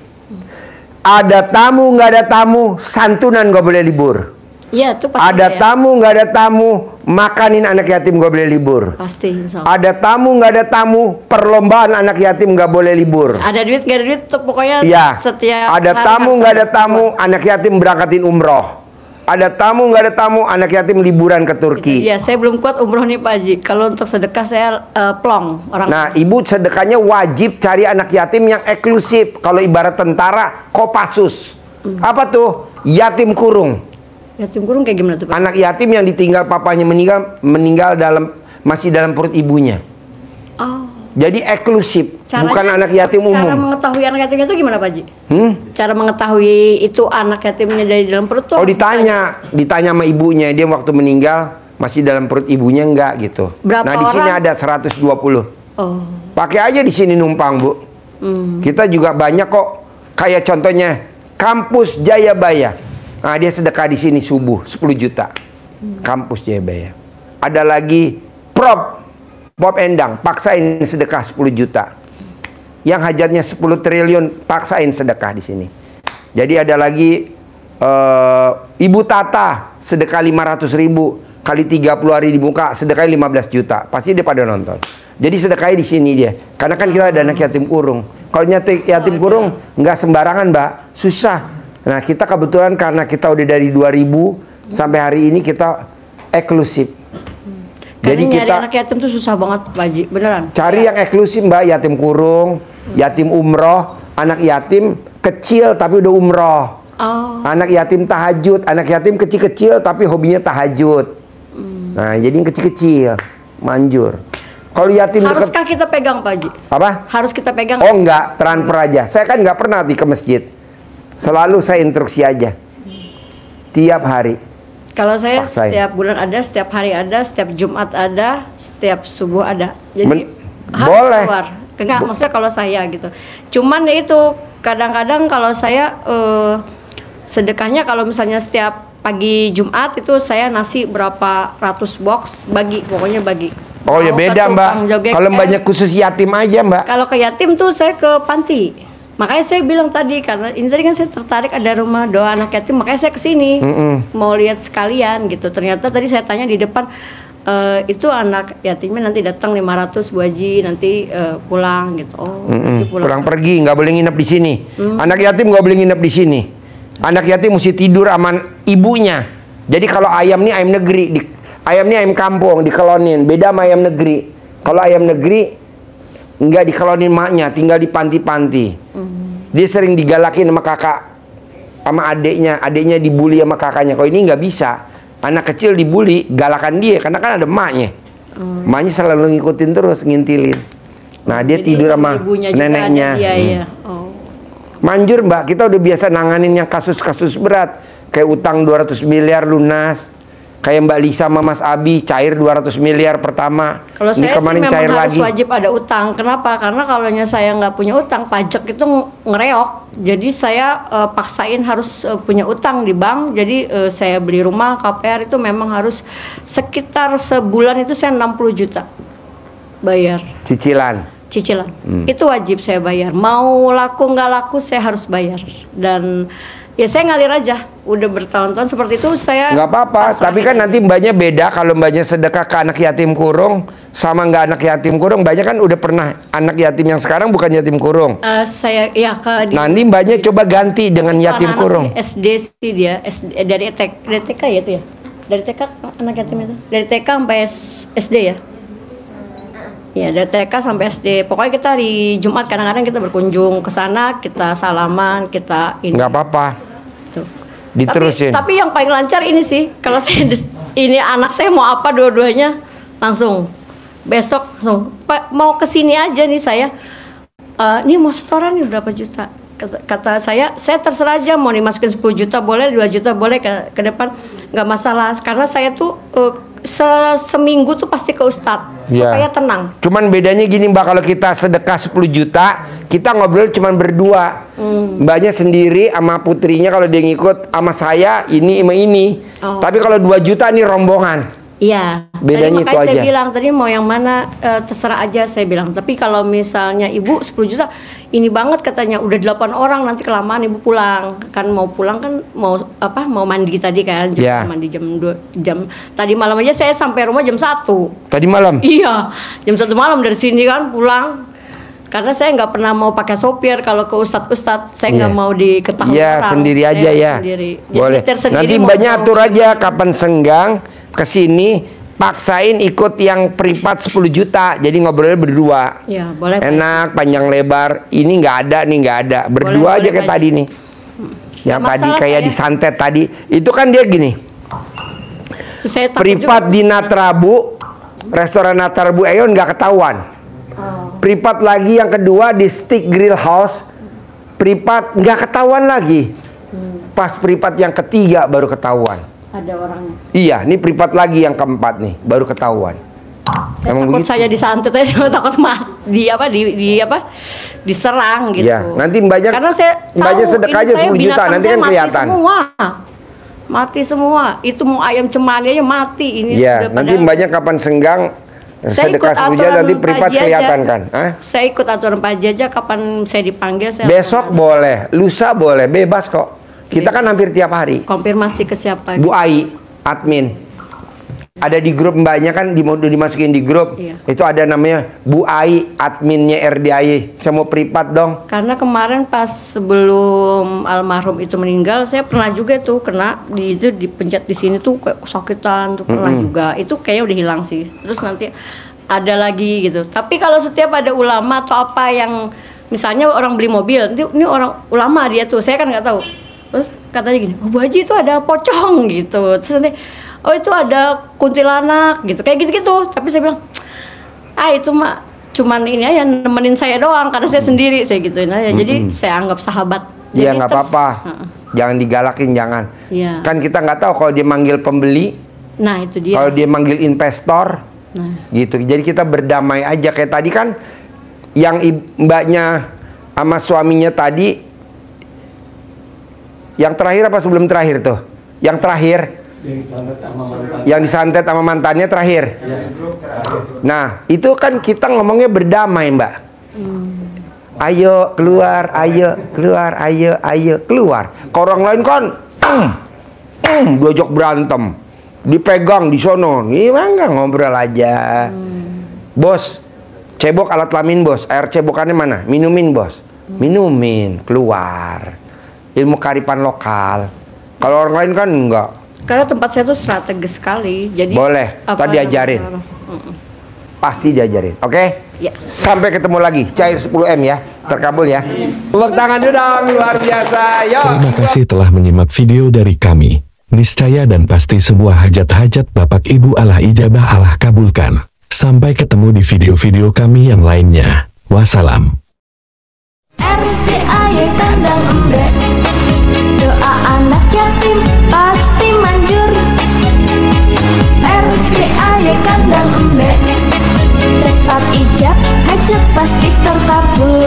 Ada tamu nggak ada tamu, santunan nggak boleh libur. Iya, itu pasti. Ada tamu nggak ada tamu, makanin anak yatim nggak boleh libur. Pasti, insya Allah. Ada tamu nggak ada tamu, perlombaan anak yatim nggak boleh libur. Ada duit nggak ada duit, tuh pokoknya Ya. setiap Ada hari tamu harus nggak ada tamu, anak yatim berangkatin umroh. Ada tamu nggak ada tamu, anak yatim liburan ke Turki. Iya, saya belum kuat umroh nih Pak Haji. Kalau untuk sedekah saya plong orang. Nah, ibu sedekahnya wajib cari anak yatim yang eksklusif. Kalau ibarat tentara, Kopassus. Apa tuh? Yatim kurung. Yatim kurung kayak gimana tuh Pak? Anak yatim yang ditinggal papanya meninggal masih dalam perut ibunya. Oh. Jadi eksklusif, Caranya, bukan anak yatim umum. Cara mengetahui anak yatimnya itu gimana Pak Haji? Cara mengetahui itu anak yatimnya dari dalam perut tuh? Oh, ditanya sama ibunya, dia waktu meninggal masih dalam perut ibunya enggak gitu. Berapa nah, di sini orang? ada 120. Oh. Pakai aja di sini numpang, Bu. Kita juga banyak kok. Kayak contohnya Kampus Jayabaya. Nah, dia sedekah di sini subuh 10 juta. Kampus Jayabaya. Ada lagi Bob Endang, paksain sedekah 10 juta. Yang hajatnya 10 triliun, paksain sedekah di sini. Jadi ada lagi Ibu Tata, sedekah 500.000 kali 30 hari dibuka, sedekah 15 juta. Pasti dia pada nonton. Jadi sedekahnya di sini dia. Karena kan kita ada anak yatim kurung. Kalau yatim kurung nggak sembarangan, Mbak, susah. Nah, kita kebetulan karena kita udah dari 2000 sampai hari ini kita eksklusif. Jadi nyari anak yatim tuh susah banget Pak Haji, beneran. Cari yang eksklusif Mbak, yatim kurung, yatim umroh, anak yatim kecil tapi udah umroh. Anak yatim tahajud, anak yatim kecil-kecil tapi hobinya tahajud. Nah, jadi yang kecil-kecil, manjur. Kalau yatim haruskah kita pegang Pak Haji? Apa? Harus kita pegang? Oh enggak, transfer aja. Saya kan nggak pernah ke masjid. Selalu saya instruksi aja. Tiap hari. Kalau saya Paksain. setiap bulan ada, setiap hari ada, setiap Jumat ada, setiap subuh ada. Jadi harus boleh. keluar. Enggak, maksudnya kalau saya gitu. Cuman ya itu kadang-kadang kalau saya sedekahnya kalau misalnya setiap pagi Jumat itu saya nasi berapa ratus box bagi, pokoknya bagi. Oh ya beda Mbak. Kalau banyak khusus yatim aja Mbak. Kalau ke yatim tuh saya ke panti. Makanya saya bilang tadi, karena ini tadi kan saya tertarik ada rumah doa anak yatim, makanya saya kesini mau lihat sekalian gitu. Ternyata tadi saya tanya di depan itu anak yatimnya nanti datang 500 Bu Haji, nanti pulang gitu. Oh, nanti pulang pergi, nggak boleh nginep di sini. Anak yatim nggak boleh nginep di sini. Anak yatim mesti tidur aman ibunya. Jadi kalau ayam nih ayam negeri, ayam nih ayam kampung dikelonin, beda sama ayam negeri. Kalau ayam negeri nggak dikelonin maknya, tinggal di panti-panti. Dia sering digalakin sama kakak, sama adiknya dibully sama kakaknya. Kalau ini nggak bisa, anak kecil dibully, galakan dia karena kan ada emaknya. Emaknya selalu ngikutin terus, ngintilin. Nah, dia Jadi tidur sama ibunya juga neneknya. ada dia, ya. Oh. Manjur Mbak, kita udah biasa nanganin yang kasus-kasus berat. Kayak utang 200 miliar lunas. Kayak Mbak Lisa sama Mas Abi cair 200 miliar pertama. Kalau Ini saya sih kemarin memang cair harus lagi. wajib ada utang. Kenapa? Karena kalau saya nggak punya utang, pajak itu ngereok. Jadi saya paksain harus punya utang di bank. Jadi saya beli rumah KPR itu memang harus sekitar sebulan itu saya 60 juta bayar. Cicilan. Itu wajib saya bayar. Mau laku nggak laku saya harus bayar. Dan ya saya ngalir aja. Udah bertahun-tahun seperti itu saya. Nggak apa-apa, tapi kan nanti mbaknya beda. Kalau mbaknya sedekah ke anak yatim kurung sama nggak anak yatim kurung, mbaknya kan udah pernah anak yatim yang sekarang bukan yatim kurung. Saya ya ke Nanti mbaknya coba ganti dengan yatim anak-anak kurung. sih, SD sih dia dari TK ya itu ya. Dari TK anak yatim itu. Dari TK sampai SD ya. Ya dari TK sampai SD. Pokoknya kita di Jumat kadang-kadang kita berkunjung ke sana, kita salaman, kita ini. Nggak apa-apa. Tuh. Diterusin. Tapi yang paling lancar ini sih, kalau saya ini anak saya mau apa dua-duanya langsung besok langsung Pak mau kesini aja nih saya. Ini mau setoran nih berapa juta? Kata saya terserah aja mau dimasukin 10 juta boleh, 2 juta boleh ke depan nggak masalah. Karena saya tuh seminggu tuh pasti ke Ustadz supaya tenang. Cuman bedanya gini Mbak, kalau kita sedekah 10 juta, kita ngobrol cuman berdua. Mbaknya sendiri sama putrinya kalau dia ngikut, sama saya ini sama ini. Tapi kalau 2 juta nih rombongan. Iya. Bedanya tadi itu makanya saya aja. bilang tadi mau yang mana terserah aja saya bilang. Tapi kalau misalnya ibu 10 juta ini banget katanya udah 8 orang nanti kelamaan ibu pulang. Kan mau pulang kan mau mandi tadi kan mandi jam 2 jam. Tadi malam aja saya sampai rumah jam 1. Tadi malam? Iya, jam 1 malam dari sini kan pulang. Karena saya nggak pernah mau pakai sopir kalau ke ustadz saya nggak mau diketahui orang. Iya, sendiri aja ya. Sendiri. Boleh. Nanti mbaknya atur aja kapan senggang kesini, paksain ikut yang privat 10 juta. Jadi ngobrolnya berdua. Ya, boleh. Enak, panjang lebar. Ini nggak ada. Berdua Boleh, aja kayak tadi nih. Yang tadi kayak disantet tadi. Itu kan dia gini. Privat di Natrabu, restoran Natrabu Aeon nggak ketahuan. Privat lagi yang kedua di Stick Grill House, privat nggak ketahuan lagi. Pas privat yang ketiga baru ketahuan. Ada orangnya. Iya, ini privat lagi yang keempat nih baru ketahuan. Saya takut saya disantet aja, takut diserang gitu. Iya, nanti mbaknya karena saya tahu sedekah aja 10 juta nanti kan kelihatan. Mati semua. Itu mau ayam cemani aja mati ini. Iya, nanti mbaknya kapan senggang sedekah 10 juta nanti privat kelihatan kan? Saya ikut aturan Pak Haji aja kapan saya dipanggil saya. Besok boleh, lusa boleh, bebas kok. Kita kan hampir tiap hari. Konfirmasi ke siapa? Bu Ai, admin. Ada di grup mbaknya kan dimasukin di grup. Iya. Itu ada namanya Bu Ai, adminnya RDAY. Saya mau privat dong. Karena kemarin pas sebelum almarhum itu meninggal, saya pernah juga tuh kena itu dipencet di sini tuh kayak kesakitan tuh pernah juga. Itu kayaknya udah hilang sih. Terus nanti ada lagi gitu. Tapi kalau setiap ada ulama atau apa yang misalnya orang beli mobil, ini orang ulama dia tuh, saya kan nggak tahu. Terus katanya gini, Bu Haji itu ada pocong gitu. Terus nanti, oh itu ada kuntilanak gitu, kayak gitu-gitu. Tapi saya bilang, itu mah cuman ini aja nemenin saya doang karena saya sendiri, saya gituin aja. Jadi saya anggap sahabat. Iya nggak apa-apa. Jangan digalakin, jangan. Ya. Kan kita nggak tahu kalau dia manggil pembeli. Nah itu dia. Kalau dia manggil investor, gitu. Jadi kita berdamai aja kayak tadi kan, yang mbaknya sama suaminya tadi. Yang terakhir apa sebelum terakhir tuh? Yang terakhir. Yang disantet sama mantannya terakhir. Nah, itu kan kita ngomongnya berdamai, Mbak. Ayo keluar, ayo keluar, ayo keluar. Kalau orang lain kan, diajak berantem, dipegang di sono. Ini mah nggak ngobrol aja. Bos, cebok alat kelamin bos. Air cebokannya mana? Minumin bos. Minumin, keluar. Ilmu kearifan lokal. Kalau orang lain kan enggak. Karena tempat saya tuh strategis sekali. Jadi boleh, tadi diajarin. Pasti diajarin, oke? Ya. Sampai ketemu lagi, cair 10M ya. Terkabul ya. Tepuk tangan dulu dong, luar biasa. Yo. Terima kasih telah menyimak video dari kami. Niscaya dan pasti semua hajat-hajat Bapak Ibu Allah ijabah Allah kabulkan. Sampai ketemu di video-video kami yang lainnya. Wassalam. RDAY kandang embek, doa anak yatim pasti manjur. RDAY kandang embek, cepat ijab hajat pasti terkabul.